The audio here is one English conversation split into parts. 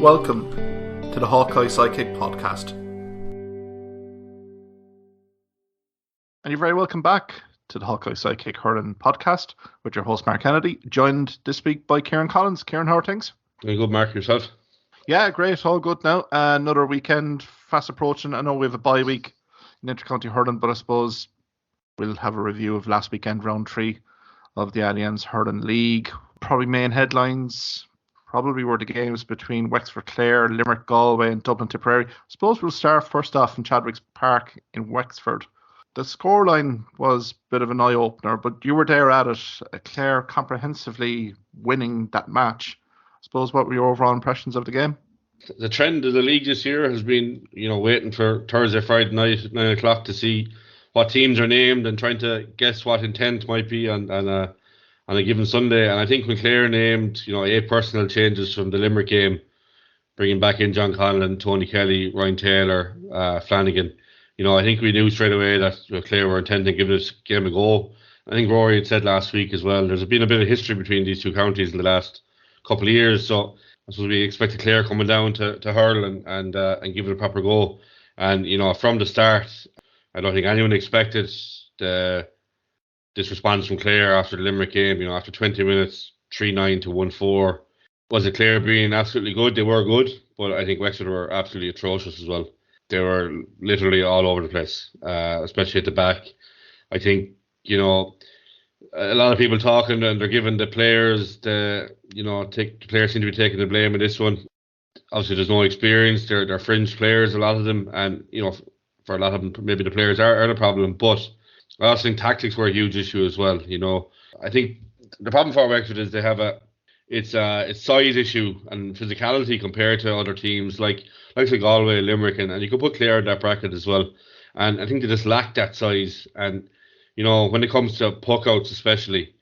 Welcome to the Hawkeye Sidekick podcast. And you're very welcome back to the Hawkeye Sidekick hurling podcast with your host Mark Kennedy, joined this week by Kieran Collins. Kieran, how are things? Very good, Mark. Yourself? Yeah, great. All good now. Another weekend fast approaching. I know we have a bye week in Intercounty hurling, but I suppose we'll have a review of last weekend, round 3 of the Allianz Hurling League. Probably main headlines probably were the games between Wexford Clare, Limerick Galway and Dublin Tipperary. I suppose we'll start first off in Chadwick's Park in Wexford. The scoreline was a bit of an eye-opener, but you were there at it. Clare comprehensively winning that match. I suppose, what were your overall impressions of the game? The trend of the league this year has been, waiting for Thursday, Friday night at 9 o'clock to see what teams are named and trying to guess what intent might be on a given Sunday. And I think when Clare named, 8 personnel changes from the Limerick game, bringing back in John Conlon, Tony Kelly, Ryan Taylor, Flanagan, I think we knew straight away that Clare were intending to give this game a go. I think Rory had said last week as well, there's been a bit of history between these two counties in the last couple of years. So I suppose we expected Clare coming down to hurl and give it a proper go. And, from the start, I don't think anyone expected this response from Clare after the Limerick game. After 20 minutes, 3-9 to 1-4. Was it Clare being absolutely good? They were good, but I think Wexford were absolutely atrocious as well. They were literally all over the place, especially at the back. I think, a lot of people talking and they're giving the players the players seem to be taking the blame in this one. Obviously, there's no experience. They're fringe players, a lot of them, and for a lot of them, maybe the players are the problem. But I also think tactics were a huge issue as well. I think the problem for Wexford is they have it's size issue and physicality compared to other teams like Galway, Limerick, and you could put Clare in that bracket as well. And I think they just lack that size. And when it comes to puck outs especially,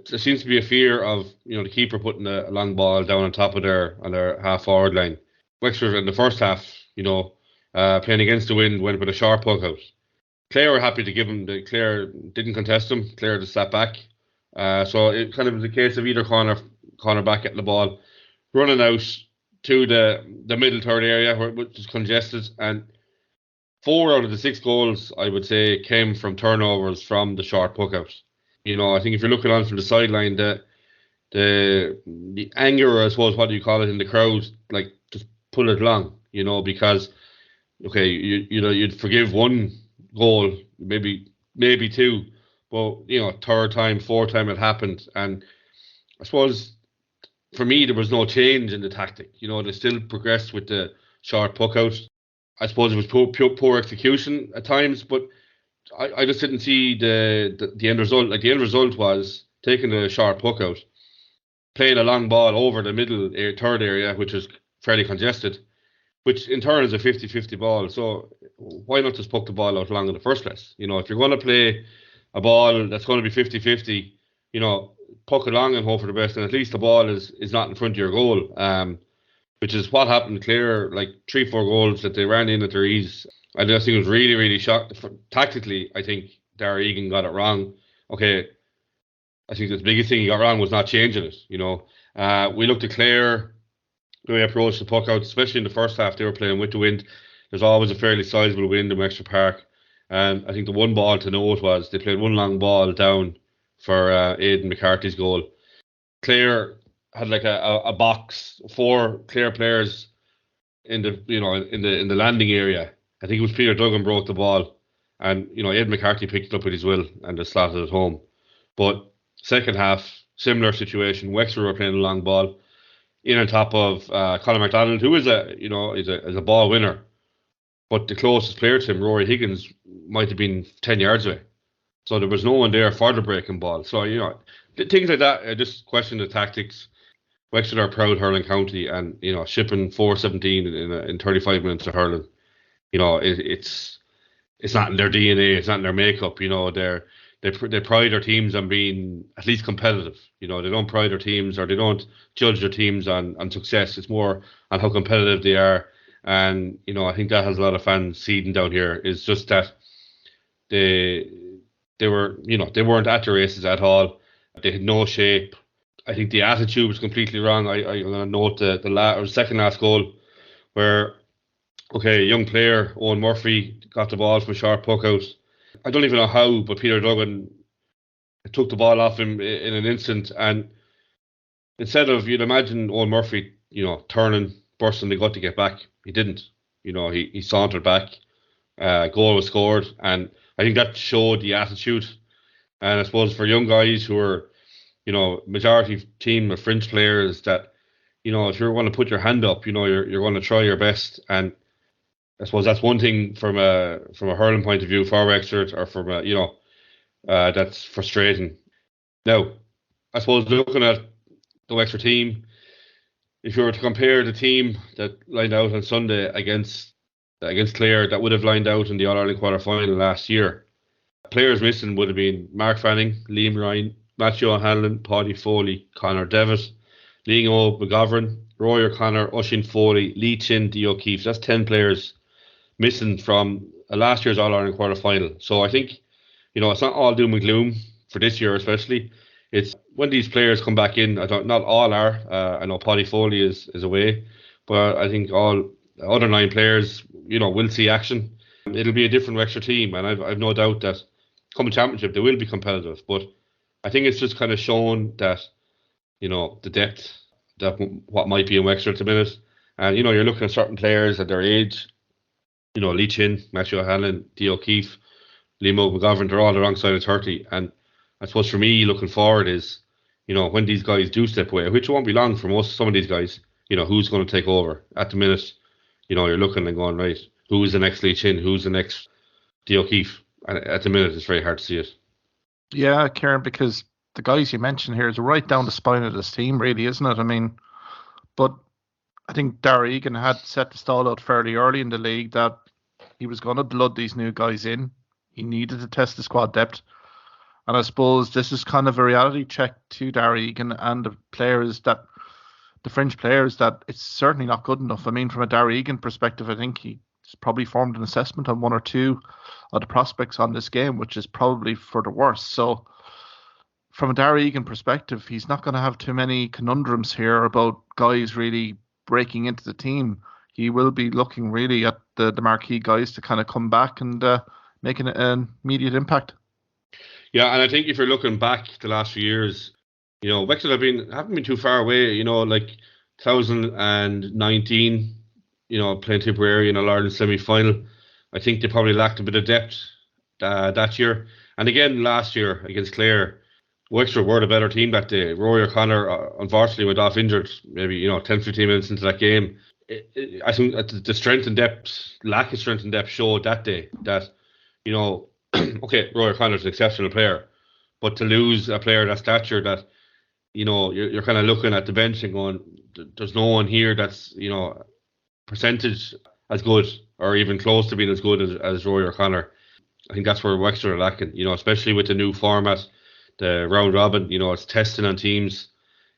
there seems to be a fear of the keeper putting a long ball down on top of on their half forward line. Wexford in the first half, playing against the wind, went with a sharp puck out. Clare were happy to give him. Clare didn't contest him. Clare just sat back. So it kind of was a case of either corner back getting the ball, running out to the middle third area which is congested. And 4 out of the 6 goals, I would say, came from turnovers from the short puck out. I think if you're looking on from the sideline, the anger, I suppose, what do you call it in the crowd, like just pull it along, because okay, you'd forgive one goal, maybe 2, but third time, fourth time it happened. And I suppose for me there was no change in the tactic. They still progressed with the short puck out. I suppose it was poor execution at times, but I just didn't see the end result. Like, the end result was taking the short puck out, playing a long ball over the middle third area, which is fairly congested, which in turn is a 50-50 ball. So why not just puck the ball out long in the first place? If you're going to play a ball that's going to be 50-50, puck it long and hope for the best. And at least the ball is not in front of your goal, which is what happened to Clare, like 3-4 goals that they ran in at their ease. I just think it was really, really shocked. Tactically, I think Dara Egan got it wrong. Okay, I think the biggest thing he got wrong was not changing it. We looked at Clare, the way they approached the puck out, especially in the first half. They were playing with the wind. There's always a fairly sizable wind in Wexford Park. And I think the one ball to note was they played one long ball down for Aidan McCarthy's goal. Clare had like a box, 4 Clare players in the landing area. I think it was Peter Duggan broke the ball, and Aidan McCarthy picked it up with his will and just slotted it home. But second half, similar situation. Wexford were playing a long ball in on top of Colin McDonald, who is a ball winner, but the closest player to him, Rory Higgins, might have been 10 yards away. So there was no one there for the breaking ball. So things like that. I just question the tactics. Wexford are a proud hurling county, and shipping 4-17 in 35 minutes of hurling. It's not in their DNA. It's not in their makeup. They pride their teams on being at least competitive. They don't pride their teams, or they don't judge their teams on success. It's more on how competitive they are. And I think that has a lot of fans seeding down here. Is just that they weren't at the races at all. They had no shape. I think the attitude was completely wrong. I'm going to note the second last goal where, okay, a young player, Owen Murphy, got the ball from a short puck out. I don't even know how, but Peter Duggan took the ball off him in an instant. And instead of, you'd imagine Owen Murphy, turning, bursting the gut to get back, he didn't. He sauntered back. Goal was scored. And I think that showed the attitude. And I suppose for young guys who are, majority team of French players that, if you're going to put your hand up, you're going to try your best. And I suppose that's one thing from a hurling point of view for Wexford, or from that's frustrating. Now, I suppose looking at the Wexford team, if you were to compare the team that lined out on Sunday against Clare, that would have lined out in the All-Ireland quarter-final last year, players missing would have been Mark Fanning, Liam Ryan, Matthew O'Hanlon, Paddy Foley, Conor Devitt, Liam McGovern, Roy O'Connor, Oisin Foley, Lee Chin, Dee O'Keefe. That's 10 players missing from last year's All-Ireland quarter-final. So I think, it's not all doom and gloom for this year especially. It's when these players come back in, not all are. I know Paddy Foley is away, but I think all the other 9 players, will see action. It'll be a different Wexford team, and I've no doubt that come championship they will be competitive. But I think it's just kind of shown that, the depth that what might be in Wexford at the minute. And, you're looking at certain players at their age, Lee Chin, Matthew O'Hanlon, Dee O'Keefe, Liam McGovern, they're all the wrong side of 30. And I suppose for me, looking forward is, when these guys do step away, which won't be long for some of these guys, who's going to take over. At the minute, you're looking and going, right, who's the next Lee Chin, who's the next Dee O'Keefe? And at the minute, it's very hard to see it. Yeah, Kieran, because the guys you mentioned here is right down the spine of this team, really, isn't it? I mean, but I think Darragh Egan had set the stall out fairly early in the league that he was going to blood these new guys in. He needed to test the squad depth. And I suppose this is kind of a reality check to Darragh Egan and the French players, that it's certainly not good enough. I mean, from a Darragh Egan perspective, I think he's probably formed an assessment on one or two of the prospects on this game, which is probably for the worse. So from a Darragh Egan perspective, he's not going to have too many conundrums here about guys really breaking into the team. He will be looking really at the marquee guys to kind of come back and making an immediate impact. Yeah, and I think if you're looking back the last few years, Wexford haven't been too far away. Like 2019, playing Tipperary in an Ireland semi-final. I think they probably lacked a bit of depth that year. And again, last year against Clare, Wexford were the better team that day. Roy O'Connor unfortunately went off injured, maybe 10-15 minutes into that game. I think the strength and depth, lack of strength and depth showed that day that, okay, Roy O'Connor's an exceptional player, but to lose a player that stature, that, you're kind of looking at the bench and going, there's no one here that's, percentage as good or even close to being as good as Roy O'Connor. I think that's where Wexford are lacking, especially with the new format, the round robin, it's testing on teams.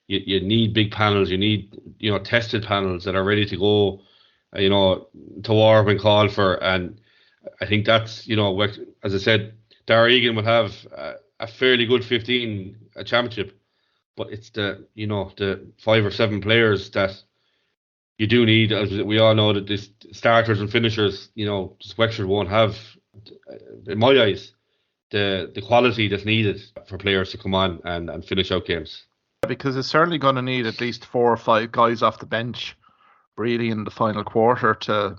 You need big panels, you need, tested panels that are ready to go, to war when called for. And I think that's, as I said, Darragh Egan would have a fairly good 15 championship, but it's the 5 or 7 players that you do need. As we all know, that this starters and finishers, just Wexford won't have, in my eyes, the quality that's needed for players to come on and finish out games. Because it's certainly going to need at least 4 or 5 guys off the bench really in the final quarter to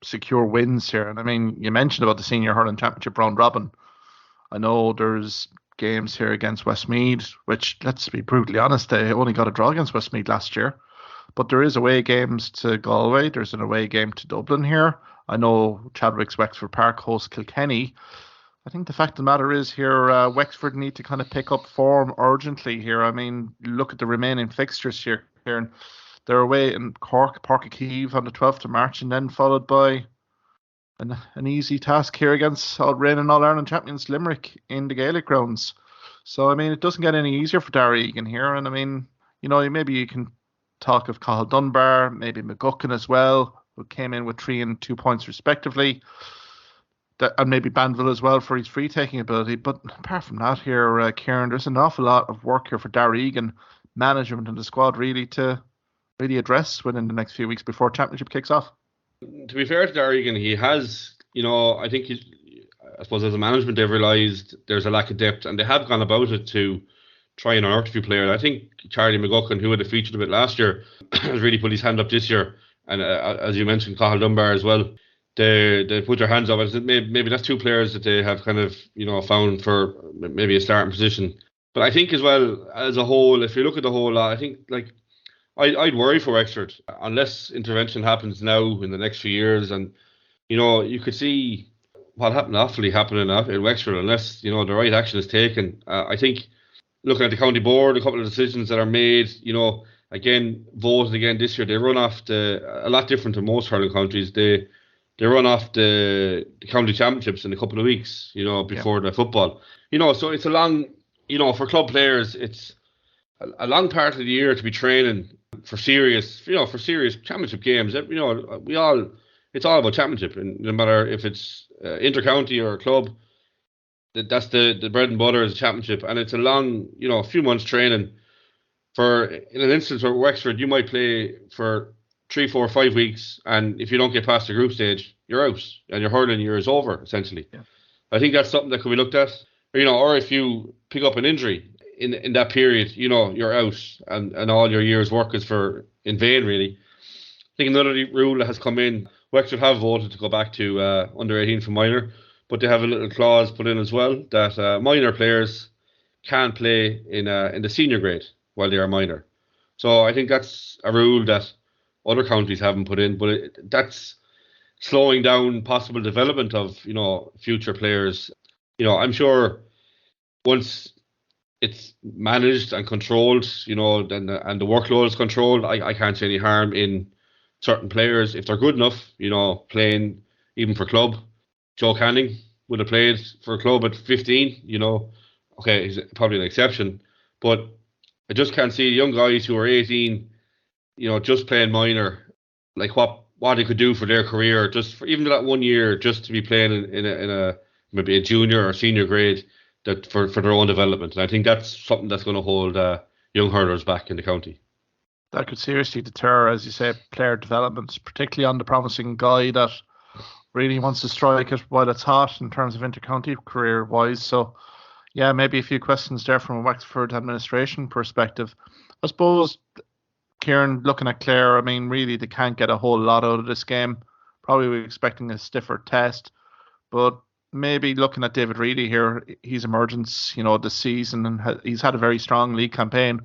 secure wins here. And I mean, you mentioned about the Senior Hurling Championship round robin. I know there's games here against Westmeath, which, let's be brutally honest, they only got a draw against Westmeath last year. But there is away games to Galway. There's an away game to Dublin here. I know Chadwick's Wexford Park hosts Kilkenny. I think the fact of the matter is here, Wexford need to kind of pick up form urgently here. I mean, look at the remaining fixtures here. And they're away in Cork, Páirc Uí Chaoimh on the 12th of March, and then followed by an easy task here against reigning All-Ireland champions Limerick in the Gaelic grounds. So, I mean, it doesn't get any easier for Darragh Egan here. And, I mean, maybe you can talk of Cathal Dunbar, maybe McGuckin as well, who came in with 3 and 2 points respectively. And maybe Banville as well for his free-taking ability. But apart from that here, Kieran, there's an awful lot of work here for Darragh Egan management and the squad really to really address within the next few weeks before championship kicks off? To be fair to Darrigan, he has, I think I suppose as a management, they've realised there's a lack of depth, and they have gone about it to try and unearth a few players. I think Charlie McGuckin, who had featured a bit last year, has really put his hand up this year. And as you mentioned, Cathal Dunbar as well. They put their hands up. And maybe that's two players that they have kind of, found for maybe a starting position. But I think as well, as a whole, if you look at the whole lot, I think I'd worry for Wexford unless intervention happens now in the next few years. And, you could see what happening in Wexford unless, the right action is taken. I think looking at the county board, a couple of decisions that are made, again, voted again this year, they run off a lot different to most hurling countries. They run off the county championships in a couple of weeks, before the football. So it's a long, for club players, it's a long part of the year to be training for serious championship games. It's all about championship, and no matter if it's inter-county or a club, that's the bread and butter is a championship, and it's a long, a few months training. In an instance where Wexford, you might play for 3, 4, 5 weeks, and if you don't get past the group stage, you're out, and your hurling year is over, essentially. Yeah. I think that's something that could be looked at. Or if you pick up an injury in that period, you're out, and all your year's work is in vain, really. I think another rule that has come in, Wexford have voted to go back to under 18 for minor, but they have a little clause put in as well that minor players can play in the senior grade while they are minor. So I think that's a rule that other counties haven't put in, but that's slowing down possible development of future players. I'm sure once it's managed and controlled, and the workload is controlled, I can't see any harm in certain players if they're good enough, playing even for club. Joe Canning would have played for a club at 15, okay, he's probably an exception, but I just can't see young guys who are 18, just playing minor, like what they could do for their career, just for even that 1 year, just to be playing in a maybe a junior or senior grade, that for their own development. And I think that's something that's going to hold young hurlers back in the county. That could seriously deter, as you say, player development, particularly on the promising guy that really wants to strike it while it's hot in terms of inter-county career-wise. So, yeah, maybe a few questions there from a Wexford administration perspective. I suppose, Kieran, looking at Clare, I mean, really, they can't get a whole lot out of this game. Probably we're expecting a stiffer test. But maybe looking at David Reedy here, his emergence, this season, and he's had a very strong league campaign.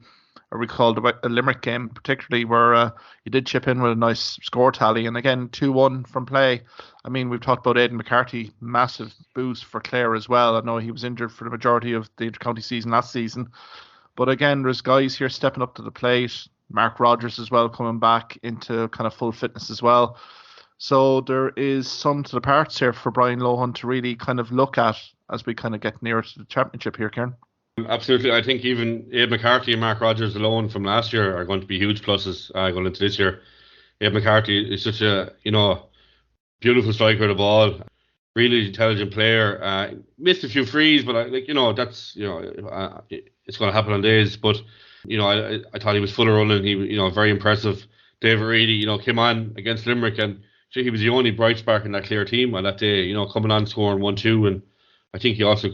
I recall the Limerick game, particularly, where he did chip in with a nice score tally. And again, 2-1 from play. I mean, we've talked about Aidan McCarthy, massive boost for Clare as well. I know he was injured for the majority of the inter-county season last season. But again, there's guys here stepping up to the plate. Mark Rogers as well coming back into kind of full fitness as well. So there is some to the parts here for Brian Lohan to really kind of look at as we kind of get nearer to the championship here, Kieran. Absolutely. I think even Abe McCarthy and Mark Rogers alone from last year are going to be huge pluses going into this year. Abe McCarthy is such a, beautiful striker of the ball, really intelligent player. Missed a few frees, but that's, it's going to happen on days. But, I thought he was full of running. He, very impressive. David Reedy, came on against Limerick, and he was the only bright spark in that Clare team on that day, coming on scoring 1-2, and I think he also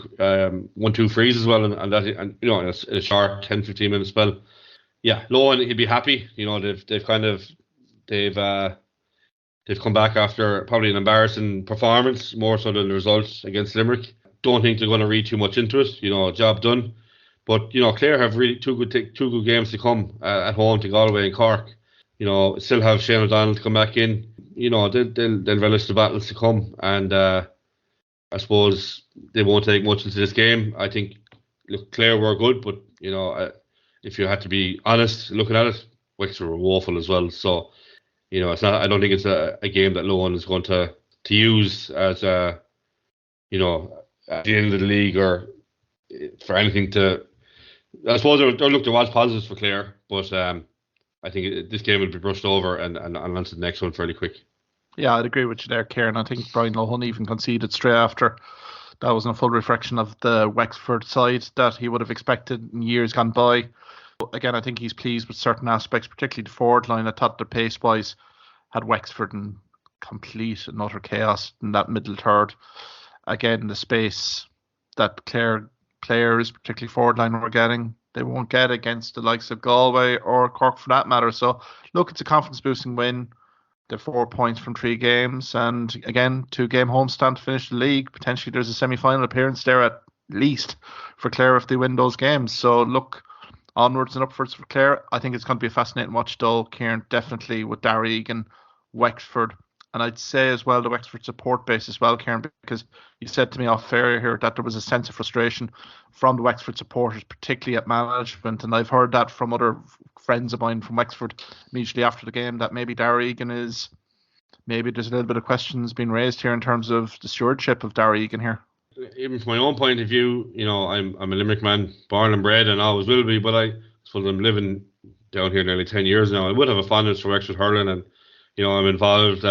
won 2 frees as well, and in a short 10-15 minute spell. Yeah, Lohan, he'd be happy. They've come back after probably an embarrassing performance, more so than the results against Limerick. Don't think they're going to read too much into it. Job done. But Clare have really two good games to come at home to Galway and Cork. Still have Shane O'Donnell to come back in. They'll relish the battles to come, and I suppose they won't take much into this game. I think, Clare were good, but if you had to be honest, looking at it, Wexford were woeful as well. So it's not. I don't think it's a game that Lohan is going to use as at the end of the league or for anything to. I suppose there was positives for Clare, but I think this game will be brushed over and on to the next one fairly quick. Yeah, I'd agree with you there, Kieran. I think Brian Lohan even conceded straight after. That wasn't a full reflection of the Wexford side that he would have expected in years gone by. Again, I think he's pleased with certain aspects, particularly the forward line. I thought the pace-wise had Wexford in complete and utter chaos in that middle third. Again, the space that Clare players, particularly forward line, were getting, they won't get against the likes of Galway or Cork for that matter. So, look, it's a confidence-boosting win. They're 4 points from 3 games, and again, 2-game homestand to finish the league. Potentially, there's a semi-final appearance there at least for Clare if they win those games. So, look, onwards and upwards for Clare. I think it's going to be a fascinating watch, though, Kieran, definitely with Darragh Egan, Wexford, and I'd say as well the Wexford support base as well, Kieran, because you said to me off air here that there was a sense of frustration from the Wexford supporters, particularly at management, and I've heard that from other friends of mine from Wexford immediately after the game, that maybe Darragh Egan is, maybe there's a little bit of questions being raised here in terms of the stewardship of Darragh Egan here. Even from my own point of view, I'm a Limerick man, born and bred, and always will be. But I suppose I'm living down here nearly 10 years now. I would have a fondness for Wexford hurling, and I'm involved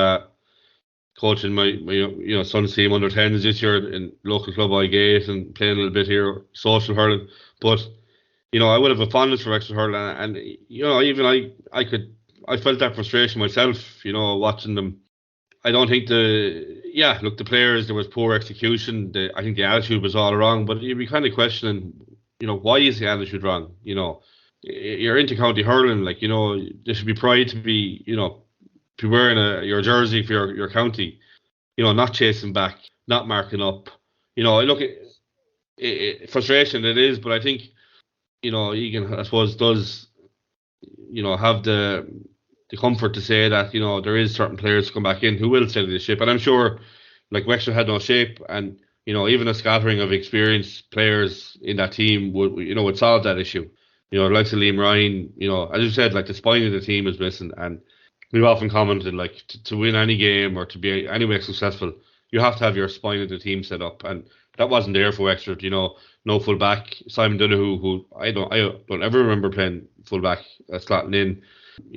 coaching my son's team under 10s this year in local club Igate and playing a little bit here social hurling. But I would have a fondness for Wexford hurling, and even I felt that frustration myself. Watching them. I don't think the players, there was poor execution. I think the attitude was all wrong, but you'd be kind of questioning, why is the attitude wrong? You're into county hurling, there should be pride to be, be wearing your jersey for your county, not chasing back, not marking up. Look, frustration it is, but I think, Egan, I suppose, does, have the comfort to say that there is certain players to come back in who will steady the ship, and I'm sure Wexford had no shape, and even a scattering of experienced players in that team would solve that issue. Like Liam Ryan, as you said, the spine of the team is missing, and we've often commented to win any game or to be anyway successful, you have to have your spine of the team set up, and that wasn't there for Wexford. No full back. Simon Donoghue, who I don't ever remember playing full back, slotting in.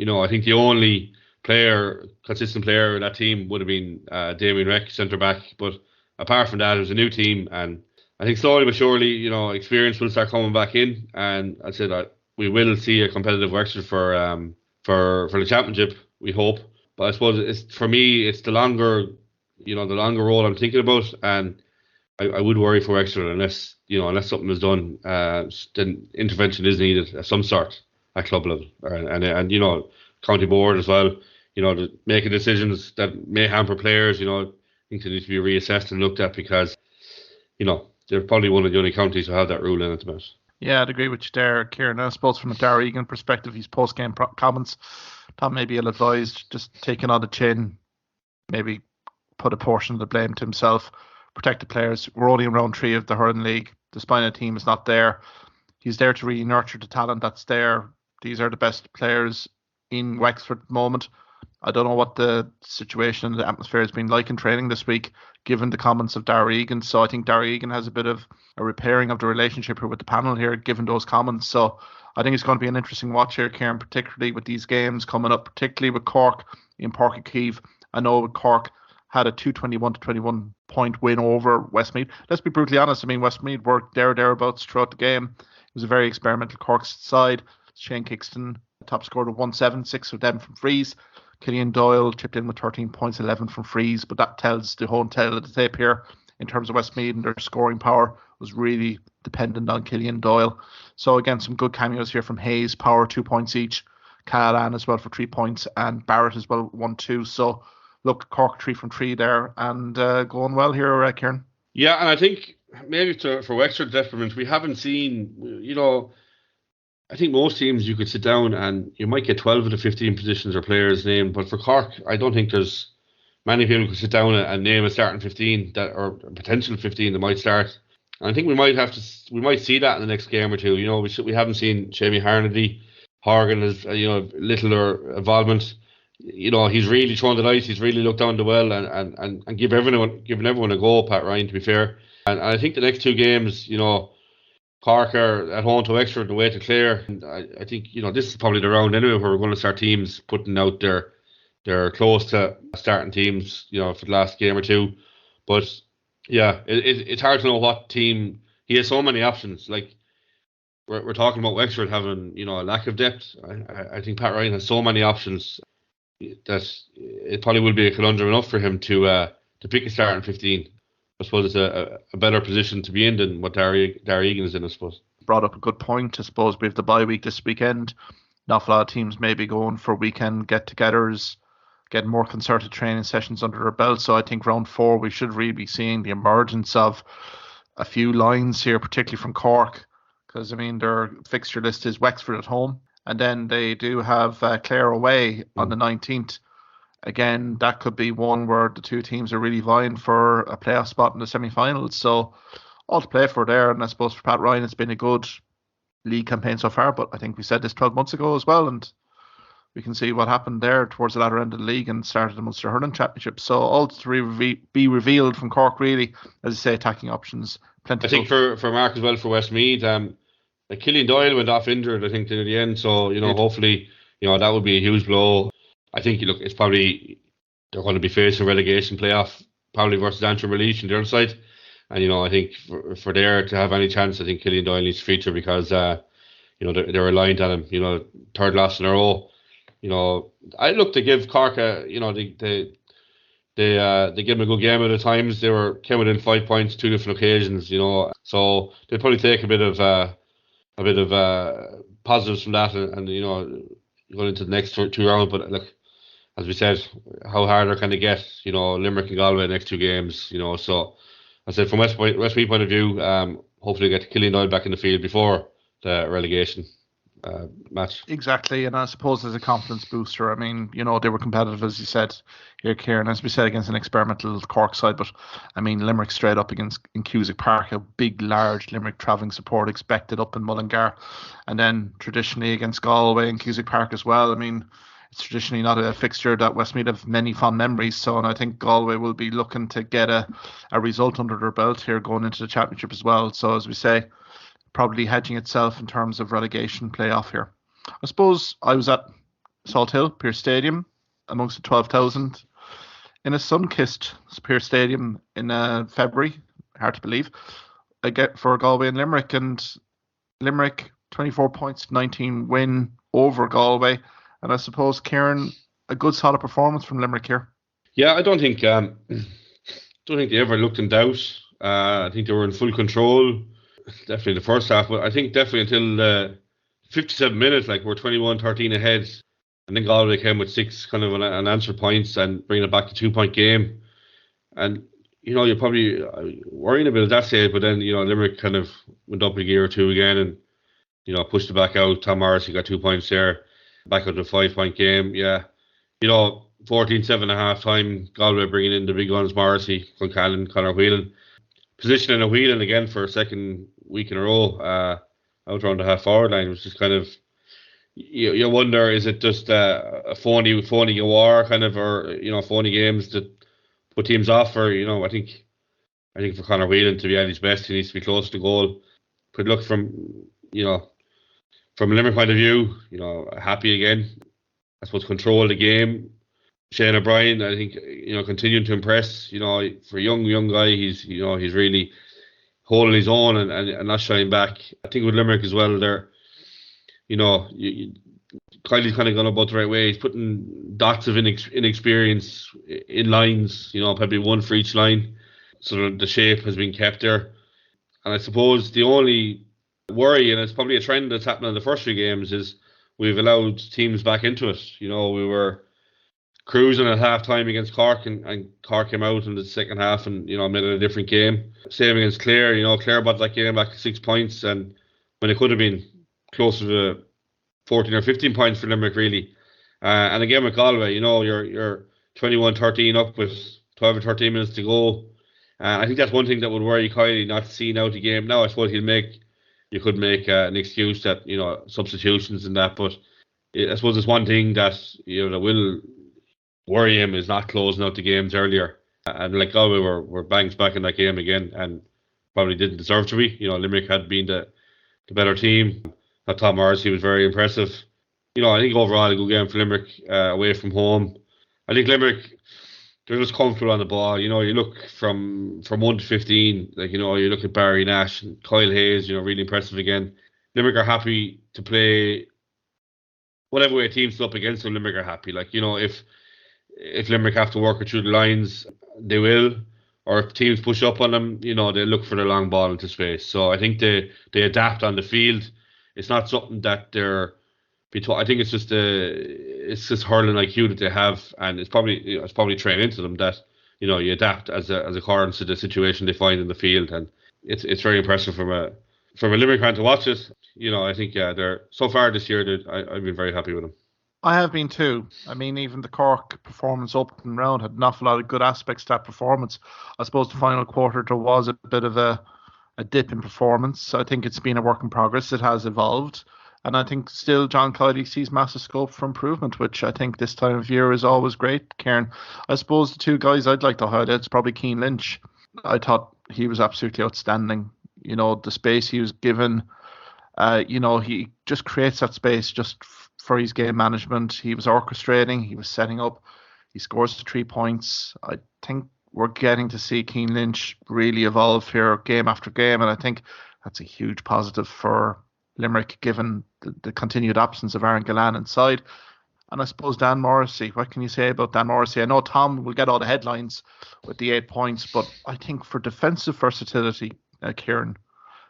I think the only consistent player in that team would have been Damien Reck, centre back. But apart from that, it was a new team, and I think slowly but surely, experience will start coming back in, and I said we will see a competitive Wexford for the championship. We hope, but I suppose for me, it's the longer role I'm thinking about, and I would worry for Wexford unless something is done, then intervention is needed of some sort at club level, and county board as well, making decisions that may hamper players. I think they need to be reassessed and looked at, because they're probably one of the only counties who have that rule in at the minute. Yeah, I'd agree with you there, Kieran. I suppose from a Darragh Egan perspective, his post-game comments, thought maybe ill-advised, just taking on the chin, maybe put a portion of the blame to himself, protect the players. We're only in round 3 of the hurling league. The spine of the team is not there. He's there to really nurture the talent that's there. These are the best players in Wexford at the moment. I don't know what the situation and the atmosphere has been like in training this week, given the comments of Darragh Egan. So I think Darragh Egan has a bit of a repairing of the relationship here with the panel here, given those comments. So I think it's going to be an interesting watch here, Kieran, particularly with these games coming up, particularly with Cork in Páirc Uí Chaoimh. I know Cork had a 221-21 point win over Westmeath. Let's be brutally honest. I mean, Westmeath were thereabouts throughout the game. It was a very experimental Cork side. Shane Kingston top scored of 1-7, 6 of them from frees. Killian Doyle chipped in with 13 points, 11 from frees, but that tells the whole tale of the tape here in terms of Westmeath, and their scoring power was really dependent on Killian Doyle. So again, some good cameos here from Hayes, Power 2 points each, Callahan as well for 3 points, and Barrett as well 1-2. So look, Cork 3 from 3 there, and going well here, Kieran. Yeah, and I think maybe for Wexford detriment, we haven't seen, I think most teams you could sit down and you might get 12 of the 15 positions or players named, but for Cork, I don't think there's many people who could sit down and name a starting 15 or potential 15 that might start. And I think we might see that in the next game or two. We haven't seen Jamie Harnedy. Horgan has little or involvement. He's really thrown the dice. He's really looked down the well and giving everyone a go. Pat Ryan, to be fair, and I think the next 2 games, Cork are at home to Wexford and away to Clare. And I think this is probably the round anyway where we're going to start teams putting out their close to starting teams, for the last game or 2. But yeah, it's hard to know what team. He has so many options. we're talking about Wexford having, a lack of depth. I think Pat Ryan has so many options that it probably will be a conundrum enough for him to pick a starting 15. I suppose it's a better position to be in than what Darry Egan is in, I suppose. Brought up a good point. I suppose we have the bye week this weekend. An awful lot of teams may be going for weekend get-togethers, getting more concerted training sessions under their belt. So I think round 4 we should really be seeing the emergence of a few lines here, particularly from Cork, because their fixture list is Wexford at home, and then they do have Clare away on the 19th. Again, that could be one where the two teams are really vying for a playoff spot in the semi-finals. So all to play for there, and I suppose for Pat Ryan it's been a good league campaign so far, but I think we said this 12 months ago as well, and we can see what happened there towards the latter end of the league and started the Munster Hurling Championship. So all to be revealed from Cork, really, as I say, attacking options. Plenty. I think for Mark as well, for Westmeath, Killian Doyle went off injured, I think, near the end. So, hopefully, that would be a huge blow. I think, look, it's probably they're going to be facing a relegation playoff, probably versus Antrim Release on the other side. And, I think for there to have any chance, I think Killian Doyle needs to feature because, they're reliant on him, third loss in a row. I look to give Cork they give him a good game at the times. They came within 5 points 2 different occasions, so they'll probably take a bit of positives from that, and going into the next 2 rounds. But look, as we said, how harder can they get? Limerick and Galway next 2 games. So I said from Westmeath point of view, hopefully get Killian Doyle back in the field before the relegation match. Exactly, and I suppose as a confidence booster, they were competitive, as you said here, Kieran, as we said, against an experimental Cork side, but Limerick straight up in Cusack Park, a big, large Limerick travelling support expected up in Mullingar, and then traditionally against Galway and Cusack Park as well. It's traditionally not a fixture that Westmeath have many fond memories, so, and I think Galway will be looking to get a result under their belt here going into the championship as well. So, as we say, probably hedging itself in terms of relegation playoff here. I suppose I was at Salt Hill, Pearse Stadium, amongst the 12,000 in a sun-kissed Pearse Stadium in February, hard to believe, for Galway and Limerick. And Limerick, 24 points, 19 win over Galway. And I suppose, Kieran, a good solid performance from Limerick here. Yeah, I don't think they ever looked in doubt. I think they were in full control. Definitely the first half, but I think definitely until 57 minutes, we're 21-13 ahead, and then Galway came with 6 kind of unanswered points and bringing it back to 2-point game. And you're probably worrying a bit at that stage, but then Limerick kind of went up a gear or two again and pushed it back out. Tom Morrissey got 2 points there, back up to a 5-point game. Yeah, 14-7 at half time. Galway bringing in the big guns: Morrissey, Cloncaillan, Conor Whelan. Positioning a Whelan again for a second week in a row out around the half-forward line, which is kind of, you wonder, is it just a phony war kind of, or phony games that put teams off? Or I think for Conor Whelan to be at his best, he needs to be close to goal. But look, from a Limerick point of view, happy again. I suppose control the game. Shane O'Brien, I think, continuing to impress. For a young guy, he's really holding his own and not shying back. I think with Limerick as well, they're, Kylie's kind of gone about the right way. He's putting dots of inexperience in lines, probably one for each line. So the shape has been kept there. And I suppose the only worry, and it's probably a trend that's happened in the first few games, is we've allowed teams back into it. We were cruising at half time against Cork, and Cork came out in the second half and made it a different game. Same against Clare. Clare brought that game back to 6 points, and when it could have been closer to 14 or 15 points for Limerick, really. And again with Galway, you're 21-13 up with 12 or 13 minutes to go. I think that's one thing that would worry Kylie, not seeing out the game. Now I suppose you could make an excuse that substitutions and that, but I suppose it's one thing that that will worry him is not closing out the games earlier. And Galway were bangs back in that game again and probably didn't deserve to be. Limerick had been the better team. Tom Morrissey was very impressive. I think overall a good game for Limerick away from home. I think Limerick, they're just comfortable on the ball. You look from 1 to 15, you look at Barry Nash and Kyle Hayes, really impressive again. Limerick are happy to play whatever way teams up against them. Limerick are happy. Like, if Limerick have to work it through the lines, they will. Or if teams push up on them, they look for the long ball into space. So I think they adapt on the field. It's not something that I think it's just hurling IQ that they have, and it's probably trained into them that you adapt as accordance to the situation they find in the field, and it's very impressive from a Limerick fan to watch it. I think they're so far this year. I've been very happy with them. I have been too. I mean, even the Cork performance up and round had an awful lot of good aspects to that performance. I suppose the final quarter there was a bit of a dip in performance. I think it's been a work in progress. It has evolved. And I think still John Kiley sees massive scope for improvement, which I think this time of year is always great, Kieran. I suppose the two guys I'd like to highlight is probably Cian Lynch. I thought he was absolutely outstanding. The space he was given, he just creates that space just for his game management. He was orchestrating, he was setting up, he scores the 3 points. I think we're getting to see Cian Lynch really evolve here game after game, and I think that's a huge positive for Limerick given the continued absence of Aaron Gillan inside. And I suppose Dan Morrissey, what can you say about Dan Morrissey? I know Tom will get all the headlines with the 8 points, but I think for defensive versatility, Kieran,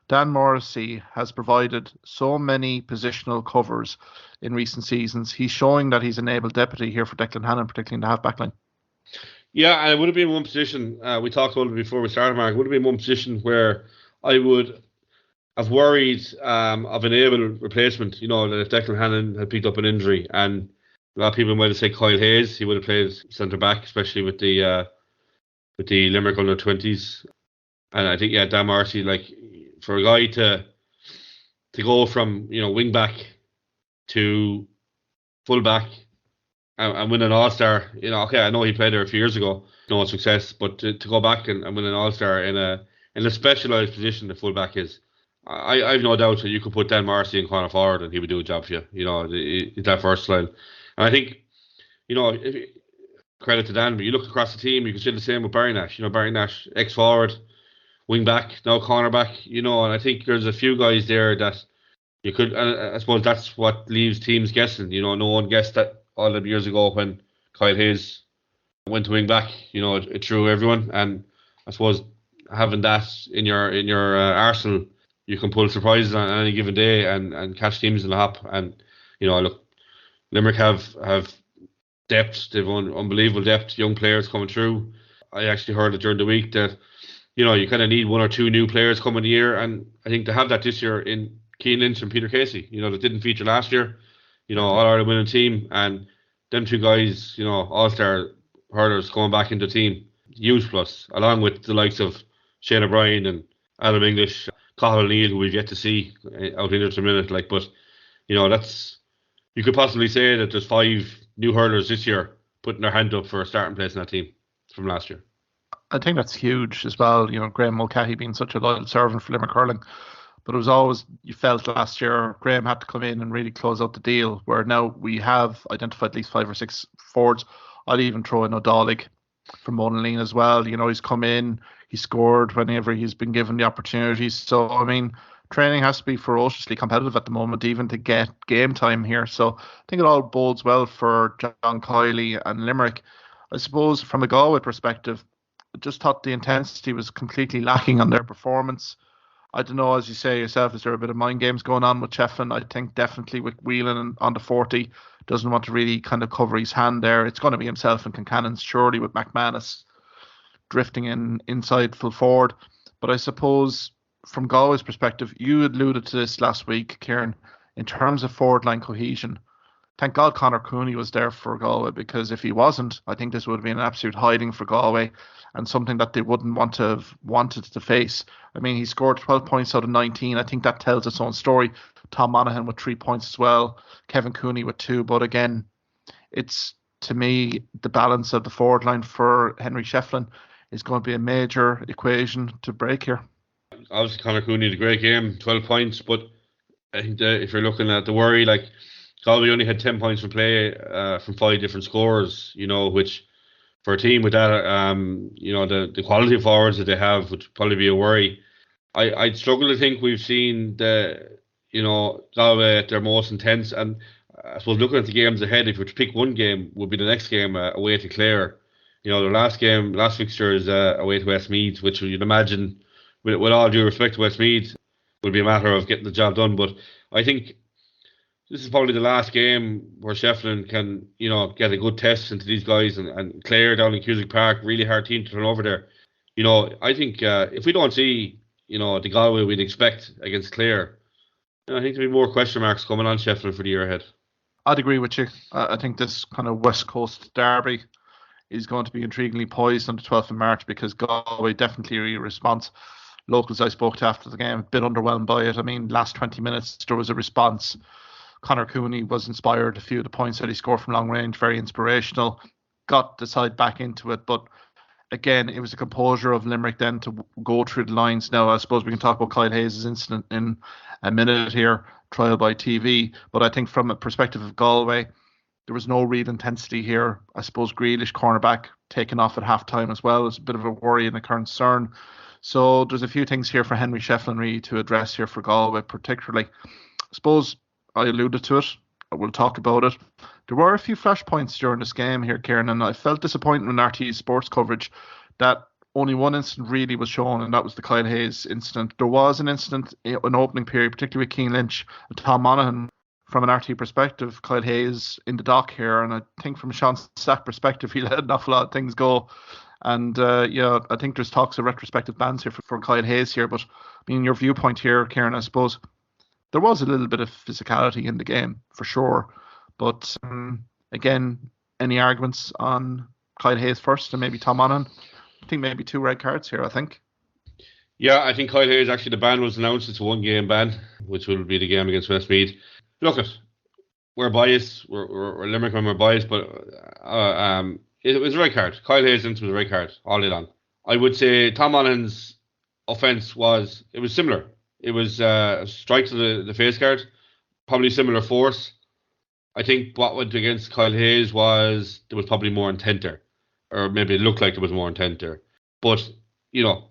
Dan Morrissey has provided so many positional covers in recent seasons. He's showing that he's an able deputy here for Declan Hannon, particularly in the half-back line. Yeah, and it would have been one position, we talked about it before we started, Mark, it would have been one position where I would have worried of an able replacement, that if Declan Hannon had picked up an injury, and a lot of people might have said Kyle Hayes, he would have played centre-back, especially with the Limerick under-20s. And I think, Dan Morrissey, for a guy to go from wing back to full back and win an All-Star, okay, I know he played there a few years ago, no success, but to go back and win an All-Star in a specialised position the full back is, I've no doubt that you could put Dan Morrissey in corner forward and he would do a job for you. He's that versatile, and I think credit to Dan, but you look across the team, you can see the same with Barry Nash. Barry Nash, ex-forward, wing back, now cornerback, and I think there's a few guys there that you could, I suppose that's what leaves teams guessing. No one guessed that all them years ago when Kyle Hayes went to wing back. It threw everyone, and I suppose having that in your arsenal, you can pull surprises on any given day and catch teams in the hop. And look, Limerick have depth. They've unbelievable depth, young players coming through. I actually heard it during the week that you kind of need one or two new players coming the year, and I think to have that this year in Cian Lynch and Peter Casey, that didn't feature last year, All-Ireland winning team, and them two guys, All-Star hurlers coming back into the team, huge plus, along with the likes of Shane O'Brien and Adam English, Cathal O'Neill, who we've yet to see out in a minute, but that's, you could possibly say that there's 5 new hurlers this year putting their hand up for a starting place in that team from last year. I think that's huge as well. Graham Mulcahy being such a loyal servant for Limerick hurling, but it was always, you felt last year Graham had to come in and really close out the deal, where now we have identified at least 5 or 6 forwards. I'd even throw in O'Dollig from Monaleen as well. He's come in, he scored whenever he's been given the opportunities. So I mean, training has to be ferociously competitive at the moment, even to get game time here. So I think it all bodes well for John Kiley and Limerick. I suppose from a Galway perspective, I just thought the intensity was completely lacking on their performance. I don't know, as you say yourself, is there a bit of mind games going on with Shefflin? I think definitely with Whelan on the 40, doesn't want to really kind of cover his hand there. It's going to be himself and Concannon, surely, with McManus drifting inside full forward. But I suppose from Galway's perspective, you alluded to this last week, Kieran, in terms of forward line cohesion. Thank God Conor Cooney was there for Galway, because if he wasn't, I think this would have been an absolute hiding for Galway and something that they wouldn't want to have wanted to face. I mean, he scored 12 points out of 19. I think that tells its own story. Tom Monaghan with 3 points as well. Kevin Cooney with 2. But again, it's, to me, the balance of the forward line for Henry Shefflin is going to be a major equation to break here. Obviously, Conor Cooney had a great game, 12 points. But I think if you're looking at the worry, Galway only had 10 points from play from 5 different scorers, which for a team with that, the quality of forwards that they have would probably be a worry. I'd struggle to think we've seen the Galway at their most intense. And I suppose looking at the games ahead, if you were to pick one game, would be the next game away to Clare. Their last fixture is away to Westmeath, which you'd imagine, with all due respect to Westmeath, would be a matter of getting the job done. But I think this is probably the last game where Shefflin can, get a good test into these guys, and Clare down in Cusack Park, really hard team to turn over there. I think if we don't see, the Galway we'd expect against Clare, I think there'll be more question marks coming on Shefflin for the year ahead. I'd agree with you. I think this kind of West Coast derby is going to be intriguingly poised on the 12th of March, because Galway definitely a response. Locals I spoke to after the game, a bit underwhelmed by it. I mean, last 20 minutes, there was a response. Connor Cooney was inspired. A few of the points that he scored from long range, very inspirational. Got the side back into it, but again, it was the composure of Limerick then to go through the lines. Now, I suppose we can talk about Kyle Hayes' incident in a minute here, trial by TV, but I think from a perspective of Galway, there was no real intensity here. I suppose Grealish, cornerback, taken off at halftime as well, is a bit of a worry and a concern. So there's a few things here for Henry Shefflin really to address here for Galway particularly. I suppose I alluded to it. We'll talk about it. There were a few flashpoints during this game here, Kieran, and I felt disappointed in RT's sports coverage that only one incident really was shown, and that was the Kyle Hayes incident. There was an incident in opening period, particularly with Keane Lynch and Tom Monaghan. From an RT perspective, Kyle Hayes in the dock here, and I think from a Sean Stack perspective, he let an awful lot of things go. And I think there's talks of retrospective bans here for Kyle Hayes here, but I mean, your viewpoint here, Kieran, I suppose there was a little bit of physicality in the game for sure, but again, any arguments on Kyle Hayes first and maybe Tom Monaghan? I think maybe 2 red cards here, I think. Yeah, I think Kyle Hayes, actually the ban was announced. It's a 1-game ban, which will be the game against Westmeath. Look, we're biased. We're Limerick and we're biased, but it was a red card. Kyle Hayes was a red card all day long. I would say Tom Monaghan's offence was similar. It was a strike to the face guard, probably similar force. I think what went against Kyle Hayes was there was probably more intent there, or maybe it looked like there was more intent there. But you're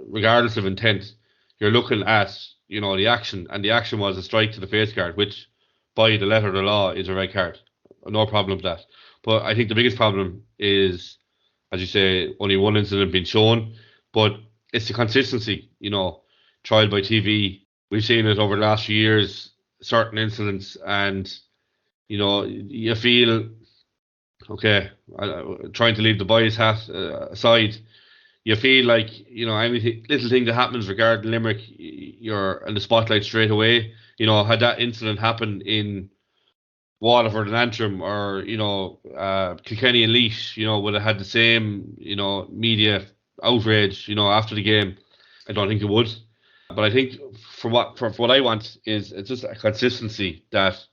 regardless of intent, you're looking at the action, and the action was a strike to the face guard, which by the letter of the law is a red card. No problem with that. But I think the biggest problem is, as you say, only one incident being shown, but it's the consistency. Trial by TV. We've seen it over the last few years, certain incidents, and you feel, okay, trying to leave the bias hat aside, you feel like, any little thing that happens regarding Limerick, you're in the spotlight straight away. Had that incident happen in Waterford and Antrim, or, Kilkenny and Laois, would have had the same, media outrage, after the game. I don't think it would. But I think for what I want is it's just a consistency that,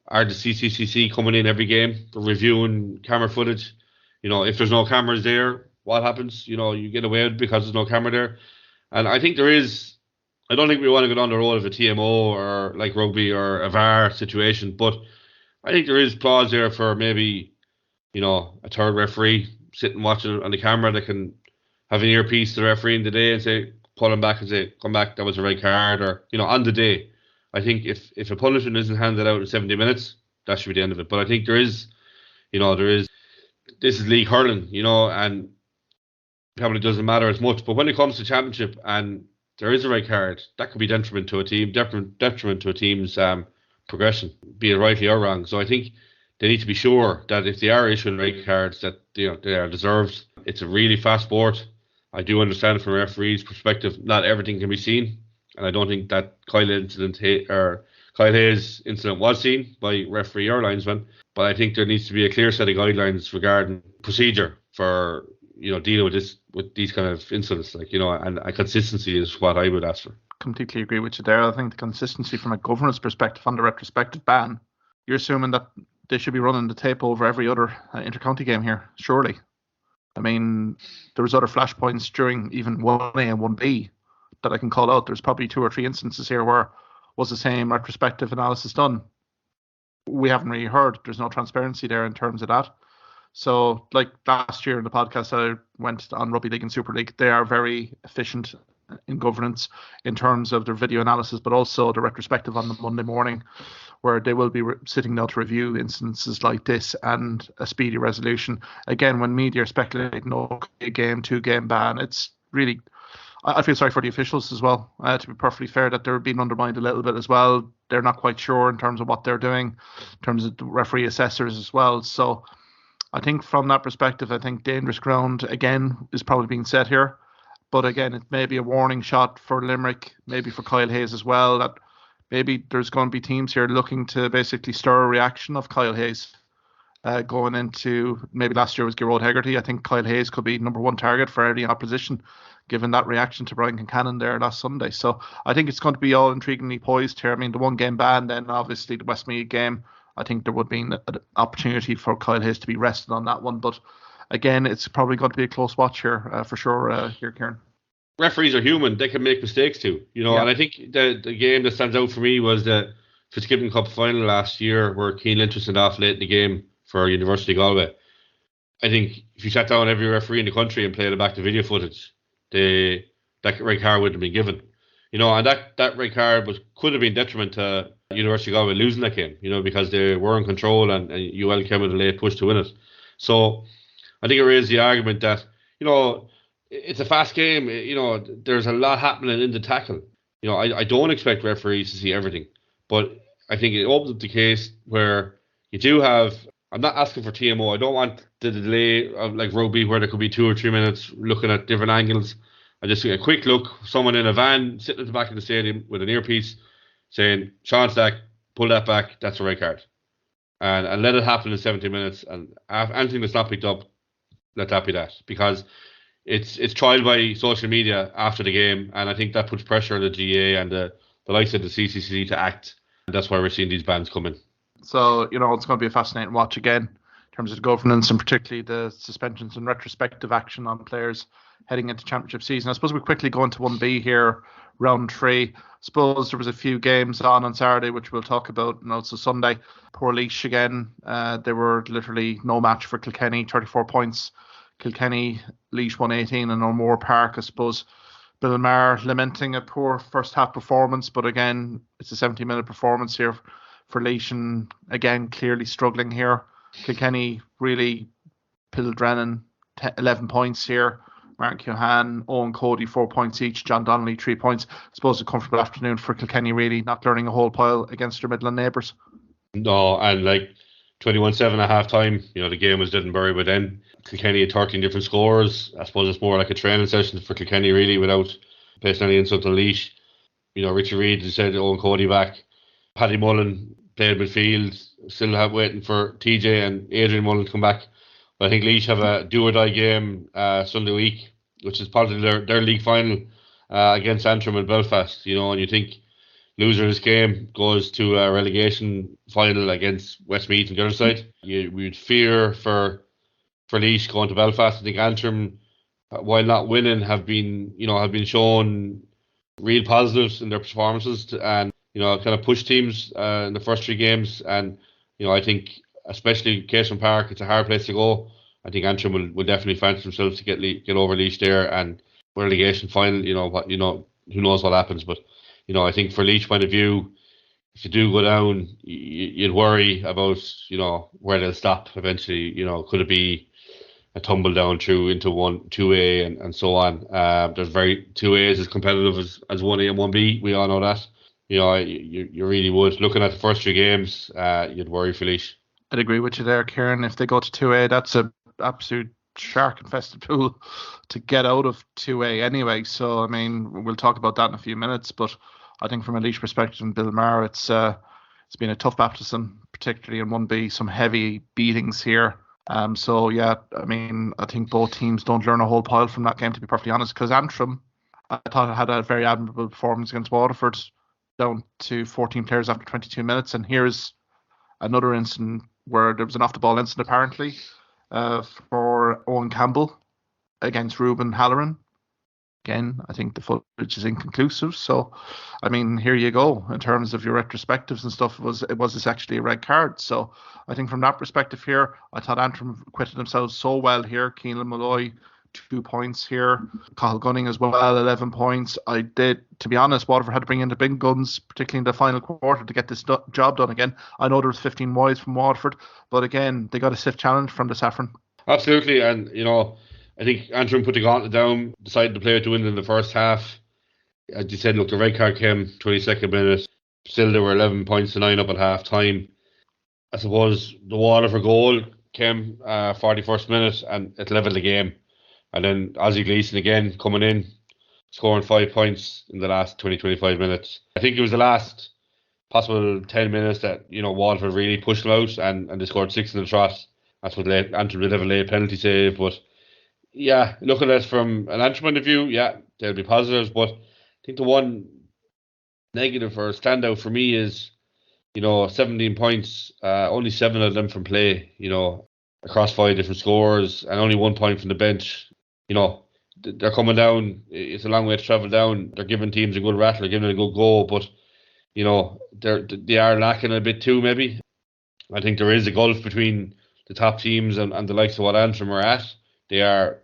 are the CCCC coming in every game, they're reviewing camera footage. If there's no cameras there, what happens? You get away with it because there's no camera there. And I think I don't think we want to go down the road of a TMO or like rugby or a VAR situation, but I think there is clause there for maybe, a third referee sitting watching on the camera that can have an earpiece to the referee in the day and say, pull him back and say, come back, that was a red card, or, on the day. I think if a punishment isn't handed out in 70 minutes, that should be the end of it. But I think this is league hurling, and probably doesn't matter as much. But when it comes to championship and there is a red card, that could be detriment to a team, detriment to a team's progression, be it rightly or wrong. So I think they need to be sure that if they are issuing red cards, that they are deserved. It's a really fast sport. I do understand from a referee's perspective, not everything can be seen, and I don't think that Kyle Hayes incident was seen by referee or linesman. But I think there needs to be a clear set of guidelines regarding procedure for dealing with these kind of incidents, and a consistency is what I would ask for. Completely agree with you there. I think the consistency from a governance perspective on the retrospective ban, you're assuming that they should be running the tape over every other inter-county game here, surely. I mean, there was other flashpoints during even 1A and 1B that I can call out. There's probably 2 or 3 instances here where was the same retrospective analysis done. We haven't really heard. There's no transparency there in terms of that. So, like last year in the podcast I went on Rugby League and Super League, they are very efficient in governance in terms of their video analysis, but also the retrospective on the Monday morning, where they will be sitting down to review instances like this and a speedy resolution. Again, when media are speculating, a game, 2-game ban, it's really, I feel sorry for the officials as well, to be perfectly fair, that they're being undermined a little bit as well. They're not quite sure in terms of what they're doing, in terms of the referee assessors as well. So I think from that perspective, I think dangerous ground, again, is probably being set here. But again, it may be a warning shot for Limerick, maybe for Kyle Hayes as well, that maybe there's going to be teams here looking to basically stir a reaction of Kyle Hayes going into, maybe last year was Gearóid Hegarty. I think Kyle Hayes could be number one target for any opposition, given that reaction to Brian Concannon there last Sunday. So I think it's going to be all intriguingly poised here. I mean, the 1-game ban, then obviously the Westmeath game, I think there would be an opportunity for Kyle Hayes to be rested on that one. But again, it's probably going to be a close watch here for sure, here, Kieran. Referees are human; they can make mistakes too, And I think the game that stands out for me was the Fitzgibbon Cup final last year, where Cian Lynch sent off late in the game for University of Galway. I think if you sat down every referee in the country and played back the video footage, that red card would have been given, and that red card could have been detriment to University of Galway losing that game, because they were in control and UL came with a late push to win it. So I think it raised the argument that, it's a fast game. There's a lot happening in the tackle. I don't expect referees to see everything, but I think it opens up the case where you do have. I'm not asking for TMO. I don't want the delay of like rugby where there could be 2 or 3 minutes looking at different angles. I just a quick look. Someone in a van sitting at the back of the stadium with an earpiece saying, "Sean Stack, pull that back. That's a red card," and let it happen in 70 minutes. And anything that's not picked up, let that be that, because it's trialed by social media after the game, and I think that puts pressure on the GA and the likes of the CCC to act, and that's why we're seeing these bans come in. So, it's going to be a fascinating watch again in terms of the governance and particularly the suspensions and retrospective action on players heading into championship season. I suppose we quickly go into 1B here, round 3. I suppose there was a few games on Saturday, which we'll talk about, and also Sunday. Poor Laois again. They were literally no match for Kilkenny, 34 points. Kilkenny, Laois 118 and O'Moore Park. I suppose Bill Maher lamenting a poor first half performance, but again, it's a 70-minute performance here for Laois, and again, clearly struggling here. Kilkenny really, Pill Drennan, 11 points here. Mark Keohane, Owen Cody, 4 points each. John Donnelly, 3 points. I suppose a comfortable afternoon for Kilkenny, really, not learning a whole pile against their Midland neighbours. No, and 21-7 at half time, the game was dead and buried by then. Kilkenny had 13 different scores. I suppose it's more like a training session for Kilkenny, really, without placing any insult on Laois. Richie Reid said Owen Cody back. Paddy Mullen played midfield, still waiting for TJ and Adrian Mullen to come back. But I think Laois have a do-or-die game Sunday week, which is possibly their league final against Antrim in Belfast, and you think loser of this game goes to a relegation final against Westmeath on the other side. We'd fear for Laois going to Belfast. I think Antrim, while not winning, have been shown real positives in their performances and kind of push teams in the first 3 games. And I think especially Caisson Park, it's a hard place to go. I think Antrim will definitely fancy themselves to get over Laois there, and relegation final. Who knows what happens, but I think for Laois point of view, if you do go down, you'd worry about where they'll stop eventually. Could it be a tumble down through into 2A and so on? There's 2A is as competitive as 1A and 1B. We all know that. You really would. Looking at the first 3 games, you'd worry for Laois. I'd agree with you there, Kieran. If they go to 2A, that's an absolute shark-infested pool to get out of 2A anyway. So, I mean, we'll talk about that in a few minutes. But I think from a Laois perspective and Bill Maher, it's been a tough baptism, particularly in 1B, some heavy beatings here. So, yeah, I mean, I think both teams don't learn a whole pile from that game, to be perfectly honest, because Antrim, I thought, had a very admirable performance against Waterford, down to 14 players after 22 minutes. And here's another incident where there was an off-the-ball incident, apparently, for Owen Campbell against Ruben Halloran. Again, I think the footage is inconclusive. So, I mean, here you go. In terms of your retrospectives and stuff, it was actually a red card. So, I think from that perspective here, I thought Antrim acquitted themselves so well here. Keelan Malloy 2 points here. Cathal Gunning as well, 11 points. To be honest, Waterford had to bring in the big guns, particularly in the final quarter, to get this job done again. I know there was 15 wides from Waterford, but again, they got a stiff challenge from the Saffron. Absolutely, and I think Antrim put the gauntlet down, decided to play it to win in the first half. As you said, look, the red card came 22nd minute. Still, there were 11 points to 9 up at half time. I suppose the Waterford goal came 41st minute and it levelled the game. And then Ozzie Gleeson again coming in, scoring 5 points in the last 20-25 minutes. I think it was the last possible 10 minutes that, Waterford really pushed them out and they scored 6 in the trot. That's what Antrim did have a late penalty save. But yeah, looking at it from an Antrim point of view, yeah, there'll be positives. But I think the one negative or standout for me is, 17 points, only 7 of them from play, across 5 different scores and only 1 point from the bench. They're coming down. It's a long way to travel down. They're giving teams a good rattle, they're giving it a good go, but, they are lacking a bit too, maybe. I think there is a gulf between the top teams and the likes of what Antrim are at. They're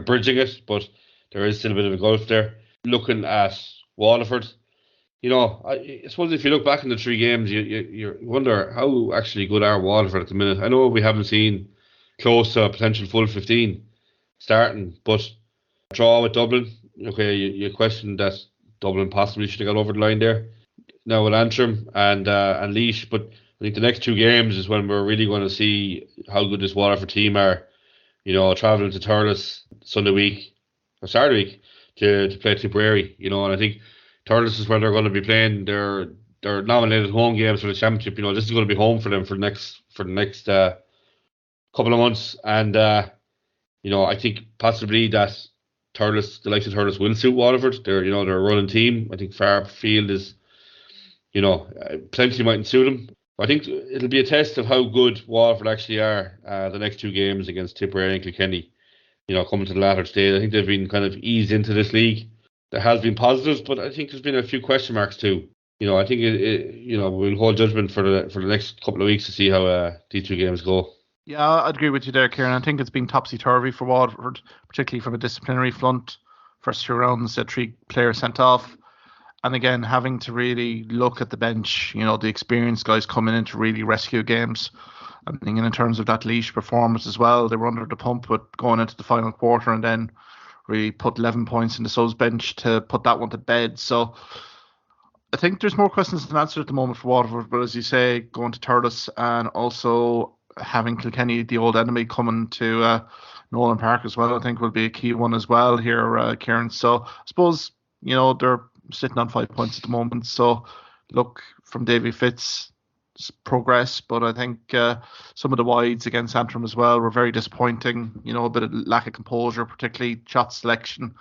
bridging it, but there is still a bit of a gulf there. Looking at Waterford, I suppose if you look back in the 3 games, you wonder how actually good are Waterford at the minute. I know we haven't seen close to a potential full 15 starting, but draw with Dublin, okay, you question that Dublin possibly should have got over the line there. Now with Antrim and Laois, but I think the next 2 games is when we're really going to see how good this Waterford team are. Travelling to Thurles Saturday week to play Tipperary. And I think Thurles is where they're going to be playing their nominated home games for the championship. This is going to be home for them for the next couple of months, and I think possibly that the likes of Thurles will suit Waterford. They're a running team. I think Fairfield is plenty mightn't suit them. I think it'll be a test of how good Waterford actually are the next 2 games against Tipperary and Kilkenny. Coming to the latter stage, I think they've been kind of eased into this league. There has been positives, but I think there's been a few question marks too. I think we'll hold judgment for the next couple of weeks to see how these 2 games go. Yeah, I'd agree with you there, Kieran. I think it's been topsy-turvy for Waterford, particularly from a disciplinary front. First 2 rounds, 3 players sent off. And again, having to really look at the bench, the experienced guys coming in to really rescue games. I think in terms of that Laois performance as well, they were under the pump with going into the final quarter and then really put 11 points in the subs bench to put that one to bed. So I think there's more questions than answers at the moment for Waterford. But as you say, going to Thurles and also having Kilkenny, the old enemy, coming to Nolan Park as well, I think will be a key one as well here, Kieran. So I suppose, they're sitting on 5 points at the moment. So look, from Davy Fitz, progress, but I think some of the wides against Antrim as well were very disappointing. A bit of lack of composure, particularly shot selection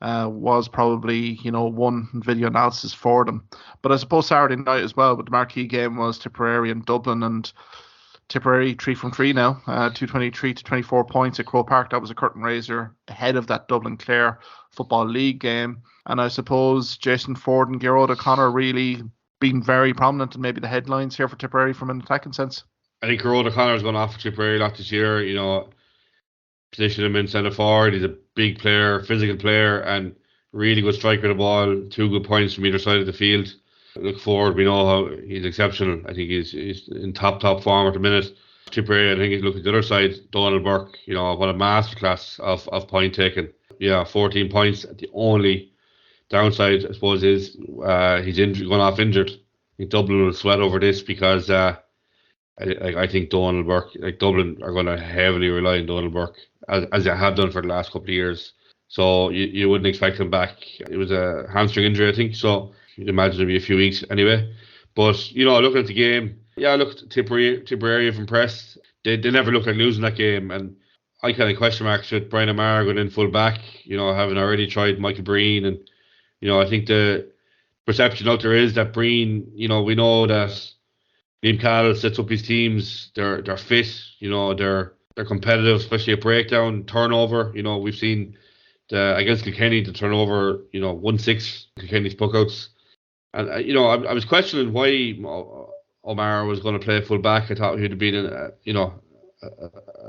was probably, one video analysis for them. But I suppose Saturday night as well, but the marquee game was Tipperary and Dublin, and Tipperary 3 from 3 now, 223 to 24 points at Croke Park. That was a curtain raiser ahead of that Dublin Clare Football League game. And I suppose Jason Ford and Gearóid O'Connor really been very prominent in maybe the headlines here for Tipperary from an attacking sense. I think Gearóid O'Connor is going off for Tipperary a lot this year. Position him in centre forward. He's a big player, physical player, and really good striker of the ball. 2 good points from either side of the field. Look forward, we know how he's exceptional. I think he's in top form at the minute. Tipperary, I think if you look at the other side, Donald Burke, what a masterclass of point taking. Yeah, 14 points. The only downside, I suppose, is he's going off injured. I think Dublin will sweat over this because I think Donald Burke, Dublin are going to heavily rely on Donald Burke, as they have done for the last couple of years. So you wouldn't expect him back. It was a hamstring injury, I think, so you'd imagine it'd be a few weeks anyway. But, looking at the game, Tipperary have impressed. They never looked like losing that game, and I kind of question marks with Brian O'Meara going in full back, having already tried Michael Breen. And, I think the perception out there is that Breen, we know that Liam Cahill sets up his teams, they're fit, they're competitive, especially at breakdown, turnover. We've seen against Kilkenny, the turnover, 1-6 Kilkenny's puckouts. And, I was questioning why O'Meara was going to play full back. I thought he'd have been, a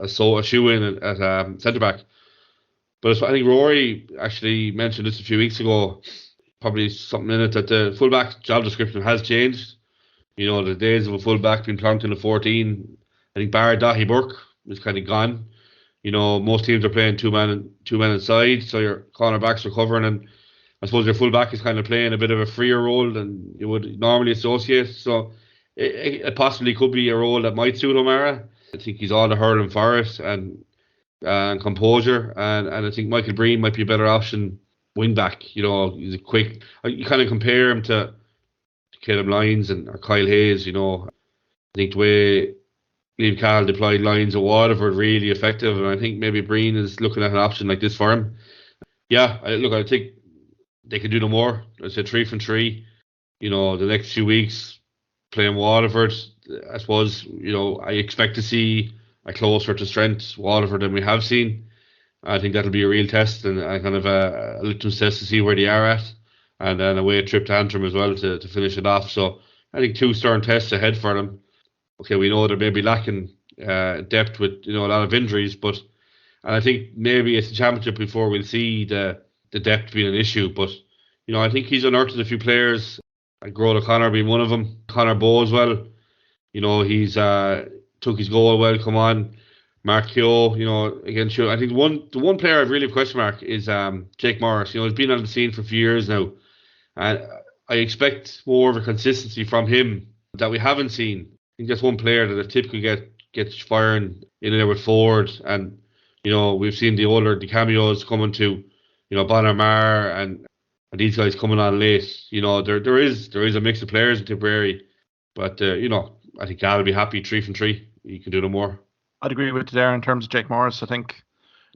shoe-in at centre back. But I think Rory actually mentioned this a few weeks ago, probably something in it, that the fullback job description has changed. The days of a fullback being plonked in a 14, I think bar Dahi Burke is kind of gone. Most teams are playing two men inside, so your cornerbacks are covering, and I suppose your fullback is kind of playing a bit of a freer role than you would normally associate. So it possibly could be a role that might suit O'Mara. I think he's all the hurling for it and composure, and I think Michael Breen might be a better option wing back. He's a quick. You kind of compare him to Caleb Lyons or Kyle Hayes. I think the way Liam Cahill deployed Lyons at Waterford really effective, and I think maybe Breen is looking at an option like this for him. Yeah, I think they could do no more. I said 3 from 3. The next few weeks playing Waterford, I suppose, I expect to see a closer to strength Waterford than we have seen. I think that'll be a real test and kind of a litmus test to see where they are at. And then away trip to Antrim as well to finish it off. So I think 2 stern tests ahead for them. Okay, we know they're maybe lacking depth with a lot of injuries, and I think maybe it's the championship before we'll see the depth being an issue. But I think he's unearthed a few players. Grode O'Connor being one of them. Connor Bowe as well. He's took his goal well. Come on, Mark Keogh. Again, sure. I think the one player I've really question mark is Jake Morris. He's been on the scene for a few years now, and I expect more of a consistency from him that we haven't seen. I think that's one player that typically gets firing in there with Ford, and we've seen the cameos coming to Bonner and these guys coming on late. There is a mix of players in Tipperary, but I think Gal will be happy 3 from 3. He can do no more. I'd agree with you there in terms of Jake Morris. I think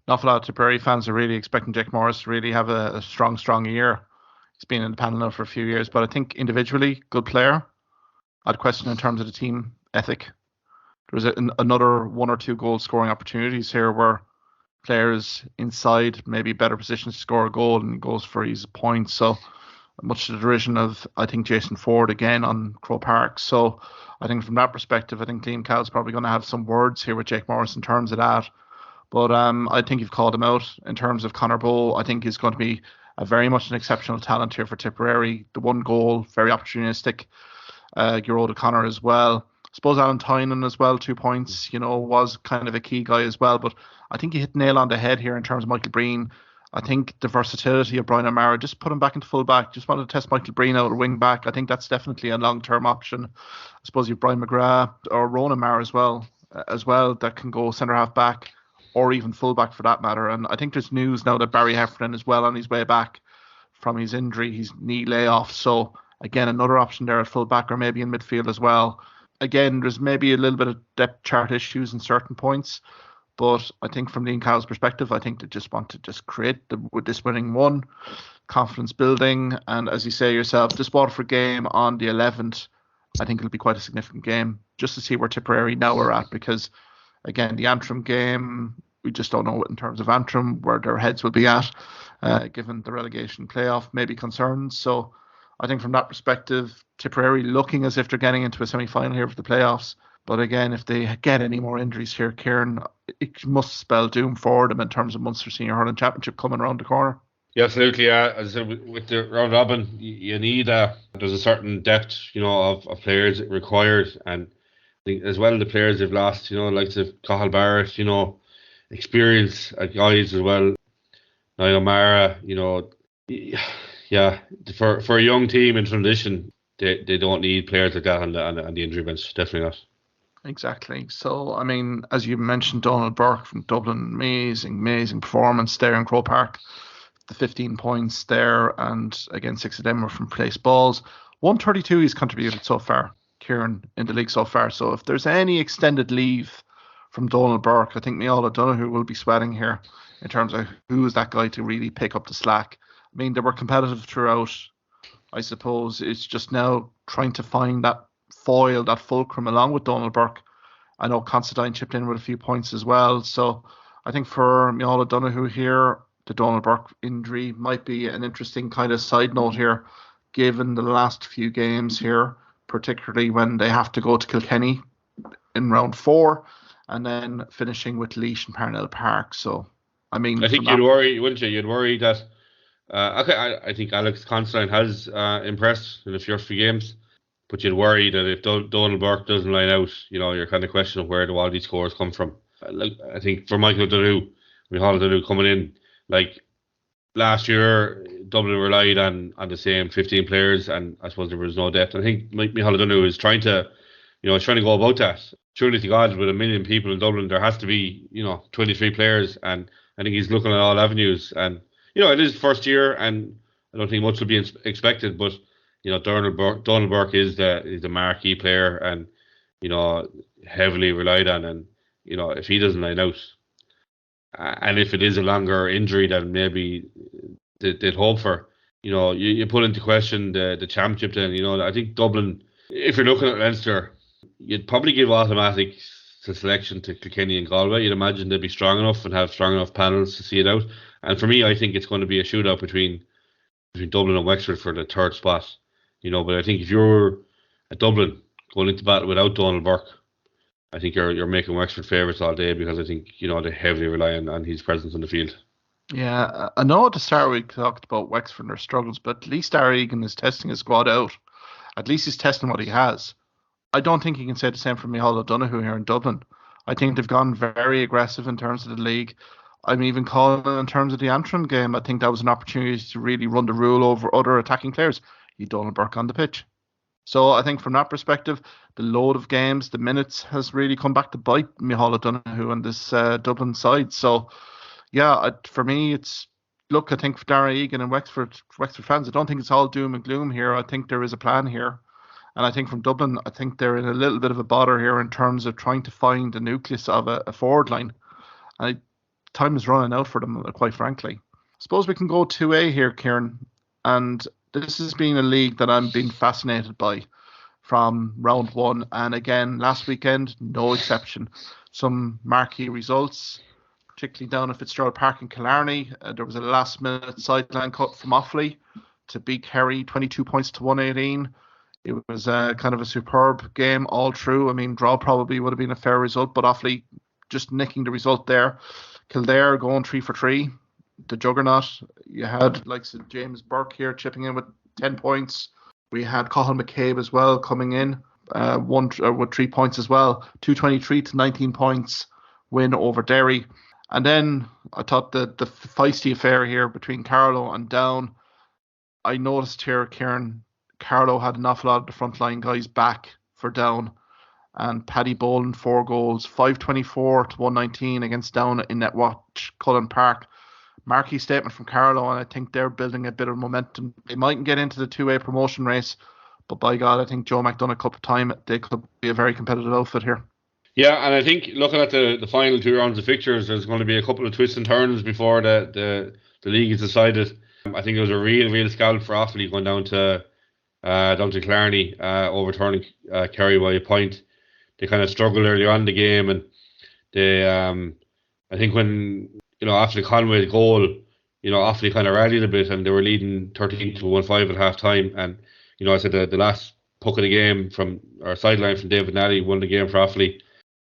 an awful lot of Tipperary fans are really expecting Jake Morris to really have a strong year. He's been in the panel now for a few years, but I think individually, good player. I'd question in terms of the team ethic. There was another 1 or 2 goal scoring opportunities here where players inside maybe better positions to score a goal and goes for his points. So much to the derision of, I think, Jason Ford again on Croke Park. So I think from that perspective, I think Liam Cahill's probably going to have some words here with Jake Morris in terms of that. But I think you've called him out in terms of Connor Bowe. I think he's going to be very much an exceptional talent here for Tipperary. The 1 goal, very opportunistic. Grode O'Connor as well. I suppose Alan Tynan as well, 2 points, was kind of a key guy as well. But I think he hit nail on the head here in terms of Michael Breen. I think the versatility of Brian O'Mara, just put him back into full back, just wanted to test Michael Breen out at wing back. I think that's definitely a long-term option. I suppose you've Brian McGrath or Ronan O'Mara as well that can go centre half back or even full back for that matter. And I think there's news now that Barry Heffernan is well on his way back from his injury, his knee layoff. So again, another option there at full back or maybe in midfield as well. Again, there's maybe a little bit of depth chart issues in certain points. But I think from Liam Cahill's perspective, I think they just want to just create with this winning 1, confidence building. And as you say yourself, this Waterford game on the 11th, I think it'll be quite a significant game just to see where Tipperary now are at. Because, again, the Antrim game, we just don't know in terms of Antrim where their heads will be at, given the relegation playoff, maybe concerns. So I think from that perspective, Tipperary looking as if they're getting into a semi-final here for the playoffs. But again, if they get any more injuries here, Kieran, it must spell doom for them in terms of Munster Senior Hurling Championship coming around the corner. Yeah, absolutely. As I said, with the round robin, you need there's a certain depth, of players required, and I think as well the players they've lost, like of Cathal Barrett, experience guys as well. Niall O'Mara, yeah, for a young team in transition, they don't need players like that on the injury bench. Definitely not. Exactly. So, I mean, as you mentioned, Donald Burke from Dublin, amazing performance there in Croke Park. The 15 points there, and again, 6 of them were from place balls. 132 he's contributed so far, Kieran, in the league so far. So if there's any extended leave from Donald Burke, I think Miall O'Donoghue will be sweating here in terms of who is that guy to really pick up the slack. I mean, they were competitive throughout. I suppose it's just now trying to find that foil, that fulcrum along with Donald Burke. I know Considine chipped in with a few points as well. So I think for Miall O'Donoghue here, the Donald Burke injury might be an interesting kind of side note here, given the last few games here, particularly when they have to go to Kilkenny in round 4 and then finishing with Laois and Parnell Park. So I mean, I think you'd worry, wouldn't you? You'd worry that. I think Alex Considine has impressed in the first few games, but you'd worry that if Donald Burke doesn't line out, you're kind of questioning where do all these scores come from. I think for Michael O'Donoghue coming in, like last year, Dublin relied on the same 15 players, and I suppose there was no depth. I think Michael O'Donoghue is trying to go about that. Surely to God, with 1 million people in Dublin, there has to be 23 players, and I think he's looking at all avenues. And it is first year, and I don't think much will be expected. But Donald Burke is the marquee player, and heavily relied on. And if he doesn't line out, and if it is a longer injury than maybe they'd hope for, you put into question the championship. Then I think Dublin, if you're looking at Leinster, you'd probably give automatic selection to Kilkenny and Galway. You'd imagine they'd be strong enough and have strong enough panels to see it out. And for me, I think it's going to be a shootout between Dublin and Wexford for the third spot. But I think if you're at Dublin going into battle without Donald Burke, I think you're making Wexford favourites all day, because I think they heavily rely on his presence on the field. Yeah, I know at the start we talked about Wexford and their struggles, but at least Darragh Egan is testing his squad out. At least he's testing what he has. I don't think you can say the same for Micheál O'Donoghue here in Dublin. I think they've gone very aggressive in terms of the league. I'm even calling in terms of the Antrim game. I think that was an opportunity to really run the rule over other attacking players. You Donald Burke on the pitch. So I think from that perspective, the load of games, the minutes has really come back to bite Micheál O'Donoghue and this Dublin side. So yeah, for me, I think for Darragh Egan and Wexford fans, I don't think it's all doom and gloom here. I think there is a plan here. And I think from Dublin, I think they're in a little bit of a bother here in terms of trying to find a nucleus of a forward line. And time is running out for them, quite frankly. I suppose we can go 2A here, Kieran. And this has been a league that I'm being fascinated by from round one. And again, last weekend, no exception. Some marquee results, particularly down at Fitzgerald Park in Killarney. There was a last-minute sideline cut from Offaly to beat Kerry 22 points to 118. It was kind of a superb game all through. I mean, draw probably would have been a fair result, but Offaly just nicking the result there. Kildare going 3 for 3. The juggernaut. You had like James Burke here chipping in with 10 points. We had Cathal McCabe as well coming in with 3 points as well. 223 to 19 points win over Derry. And then I thought the feisty affair here between Carlow and Down. I noticed here, Kieran, Carlow had an awful lot of the frontline guys back for Down, and Paddy Boland 4 goals, 524 to 119 against Down in Netwatch Cullen Park. Marquee statement from Carlow, and I think they're building a bit of momentum. They mightn't get into the 2A promotion race, but by God, I think Joe McDonagh Cup time, they could be a very competitive outfit here. Yeah, and I think looking at the final 2 rounds of fixtures, there's going to be a couple of twists and turns before the league is decided. I think there was a real scalp for Offaly going down to Killarney, overturning Kerry by a point. They kind of struggled early on in the game, and they I think when after the Conway goal, Offaly kind of rallied a bit, and they were leading 13-15 at half time. And I said the last puck of the game from our sideline from David Nally won the game for Offaly.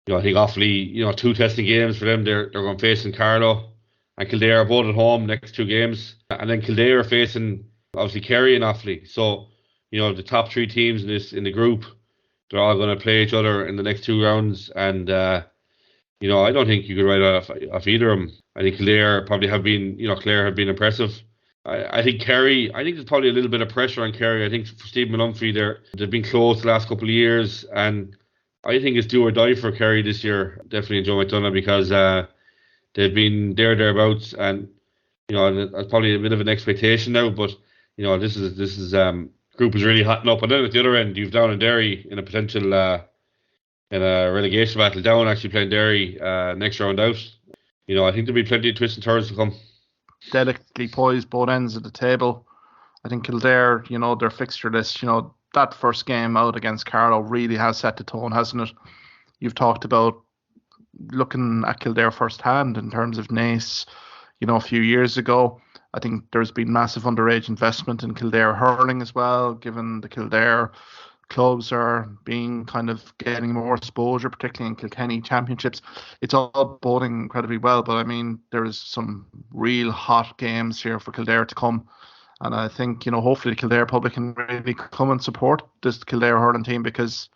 I think Offaly, 2 testing games for them. They're going facing Carlow and Kildare both at home next 2 games, and then Kildare are facing obviously Kerry and Offaly. So the top 3 teams in the group, they're all going to play each other in the next 2 rounds, and I don't think you could write off either of them. I think Clare probably have been, Clare have been impressive. I think Kerry, I think there's probably a little bit of pressure on Kerry. I think for Stephen Mumphrey, they've been close the last couple of years, and I think it's do or die for Kerry this year. Definitely in Joe McDonagh, because they've been thereabouts, and that's probably a bit of an expectation now. But this is group is really hotting up, and then at the other end, you've Down and Derry in a potential in a relegation battle. Down actually playing Derry next round out. I think there'll be plenty of twists and turns to come. Delicately poised both ends of the table. I think Kildare, their fixture list, that first game out against Carlow really has set the tone, hasn't it? You've talked about looking at Kildare firsthand in terms of Naas, a few years ago. I think there's been massive underage investment in Kildare hurling as well, given the Kildare clubs are being kind of getting more exposure, particularly in Kilkenny championships. It's all boding incredibly well, but I mean, there is some real hot games here for Kildare to come. And I think, hopefully the Kildare public can really come and support this Kildare hurling team, because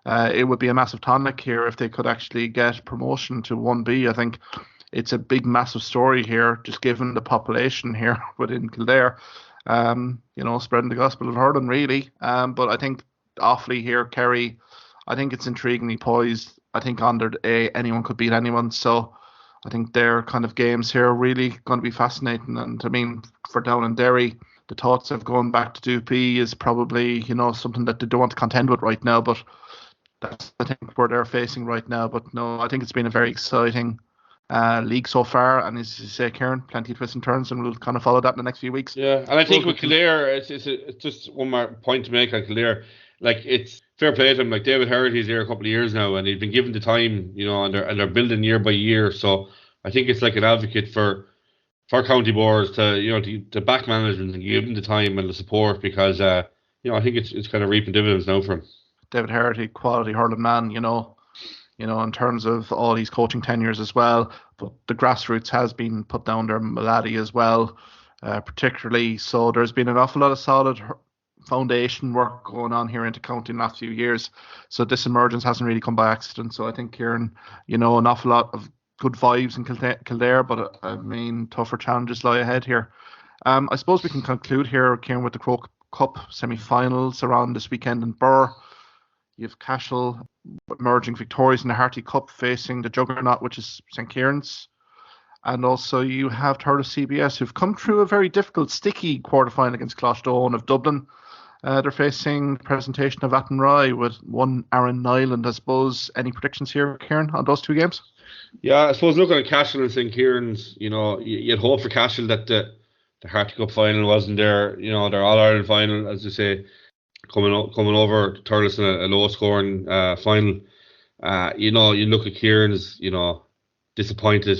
it would be a massive tonic here if they could actually get promotion to 1B. I think it's a big, massive story here, just given the population here within Kildare. Spreading the gospel of hurling, really. But I think Offaly here, Kerry, I think it's intriguingly poised. I think under A, anyone could beat anyone. So I think their kind of games here are really going to be fascinating. And I mean, for down in Derry, the thoughts of going back to Dupee is probably, something that they don't want to contend with right now. But that's, I think, where they're facing right now. But no, I think it's been a very exciting league so far, and as you say, Kieran, plenty of twists and turns, and we'll kind of follow that in the next few weeks. Yeah, and I think with Kildare, it's just one more point to make on Kildare. Like, it's fair play to him. Like, David Herity's there a couple of years now, and he's been given the time, and they're building year by year. So I think it's like an advocate for county boards to back management and give them the time and the support, because I think it's kind of reaping dividends now for him. David Herity, quality hurling man, in terms of all these coaching tenures as well. But the grassroots has been put down there, Malady as well, particularly. So there's been an awful lot of solid foundation work going on here into county in the last few years. So this emergence hasn't really come by accident. So I think, Kieran, an awful lot of good vibes in Kildare, but I mean, tougher challenges lie ahead here. I suppose we can conclude here, Kieran, with the Croke Cup semi-finals around this weekend in Birr. You have Cashel emerging victorious in the Harty Cup, facing the juggernaut, which is St. Kieran's. And also you have Thurles CBS, who've come through a very difficult, sticky quarter-final against Closhdown of Dublin. They're facing the presentation of Athenry with one Aaron Nyland. I suppose, any predictions here, Kieran, on those two games? Yeah, I suppose looking at Cashel and St. Kieran's, you'd hope for Cashel that the Harty Cup final wasn't their All-Ireland final, as they say, coming over to Thurles in a low-scoring final. You look at Kieran's, disappointed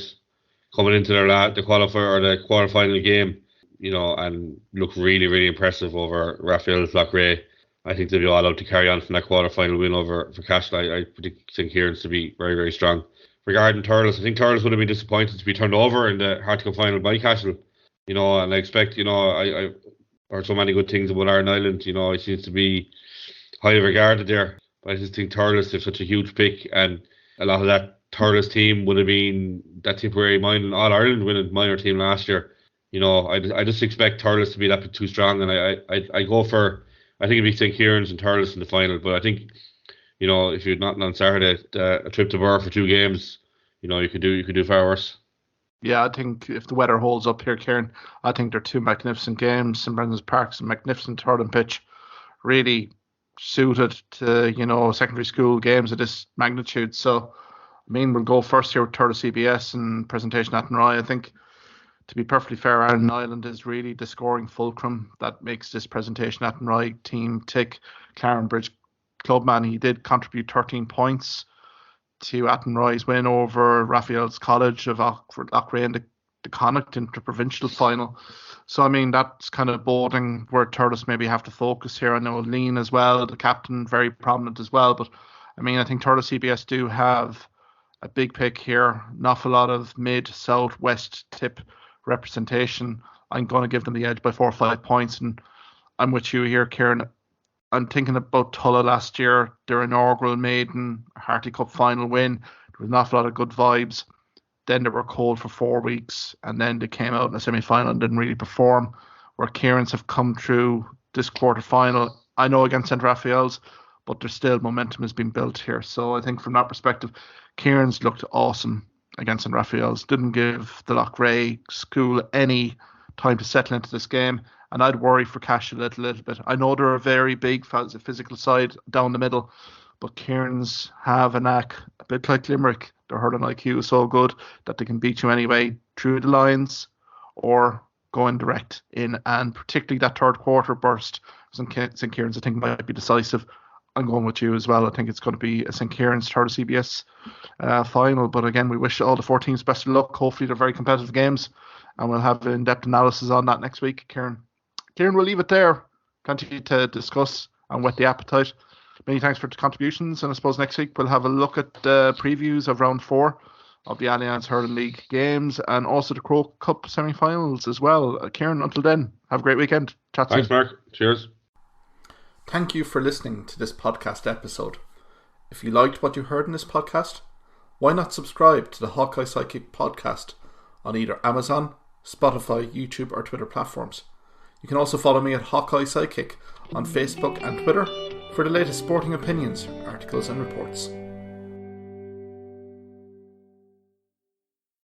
coming into the qualifier or the quarter-final game, and look really, really impressive over Raphael Flacray. I think they'll be all out to carry on from that quarter-final win over for Cashel. I predict St. Kieran's to be very, very strong. Regarding Thurles, I think Thurles would have been disappointed to be turned over in the Harty Cup final by Cashel. And I expect, I heard so many good things about Aaron Island. He seems to be highly regarded there. But I just think Thurles is such a huge pick, and a lot of that Thurles team would have been that Tipperary All-Ireland winning minor team last year. I just expect Thurles to be that bit too strong, and I go for, I think it'd be St. Kieran's and Thurles in the final. But I think, if you're not on Saturday, a trip to Birr for 2 games, you could do far worse. Yeah, I think if the weather holds up here, Kieran, I think they're 2 magnificent games. St. Brendan's Park's a magnificent hurling pitch, really suited to, secondary school games of this magnitude. So, I mean, we'll go first here with Thurles CBS and presentation at Athenry. I think, to be perfectly fair, Aaron Island is really the scoring fulcrum that makes this presentation at Athenry team tick. Clarenbridge clubman, he did contribute 13 points to Athenry's win over Raphael's College of Ochray in the Connacht interprovincial final. So, I mean, that's kind of boding where Thurles maybe have to focus here. I know Lean as well, the captain, very prominent as well. But, I mean, I think Thurles CBS do have a big pick here. An awful lot of mid, south, west tip representation. I'm going to give them the edge by 4 or 5 points. And I'm with you here, Kieran. I'm thinking about Tulla last year, their inaugural maiden Harty Cup final win. There was an awful lot of good vibes. Then they were cold for 4 weeks, and then they came out in the semi-final and didn't really perform. Where Kieran's have come through this quarter-final, I know against St. Raphael's, but there's still momentum has been built here. So I think from that perspective, Kieran's looked awesome against St. Raphael's. Didn't give the Loughrea school any time to settle into this game. And I'd worry for Cashel a little bit. I know they're a very big physical side down the middle, but Kieran's have a knack, a bit like Limerick. Their hurling IQ is so good that they can beat you anyway through the lines or going direct in. And particularly that third quarter burst, St. Kieran's I think might be decisive. I'm going with you as well. I think it's going to be a St. Kieran's Thurles CBS final. But again, we wish all the 4 teams best of luck. Hopefully they're very competitive games, and we'll have in-depth analysis on that next week, Kieran. Kieran, we'll leave it there. Plenty to discuss and whet the appetite. many thanks for the contributions. And I suppose next week we'll have a look at the previews of round 4 of the Allianz Hurling League games and also the Croke Cup semi-finals as well. Kieran, until then, have a great weekend. Chat soon. Thanks, Mark. Cheers. Thank you for listening to this podcast episode. If you liked what you heard in this podcast, why not subscribe to the Hawkeye Sidekick podcast on either Amazon, Spotify, YouTube or Twitter platforms. You can also follow me at Hawkeye Sidekick on Facebook and Twitter for the latest sporting opinions, articles and reports.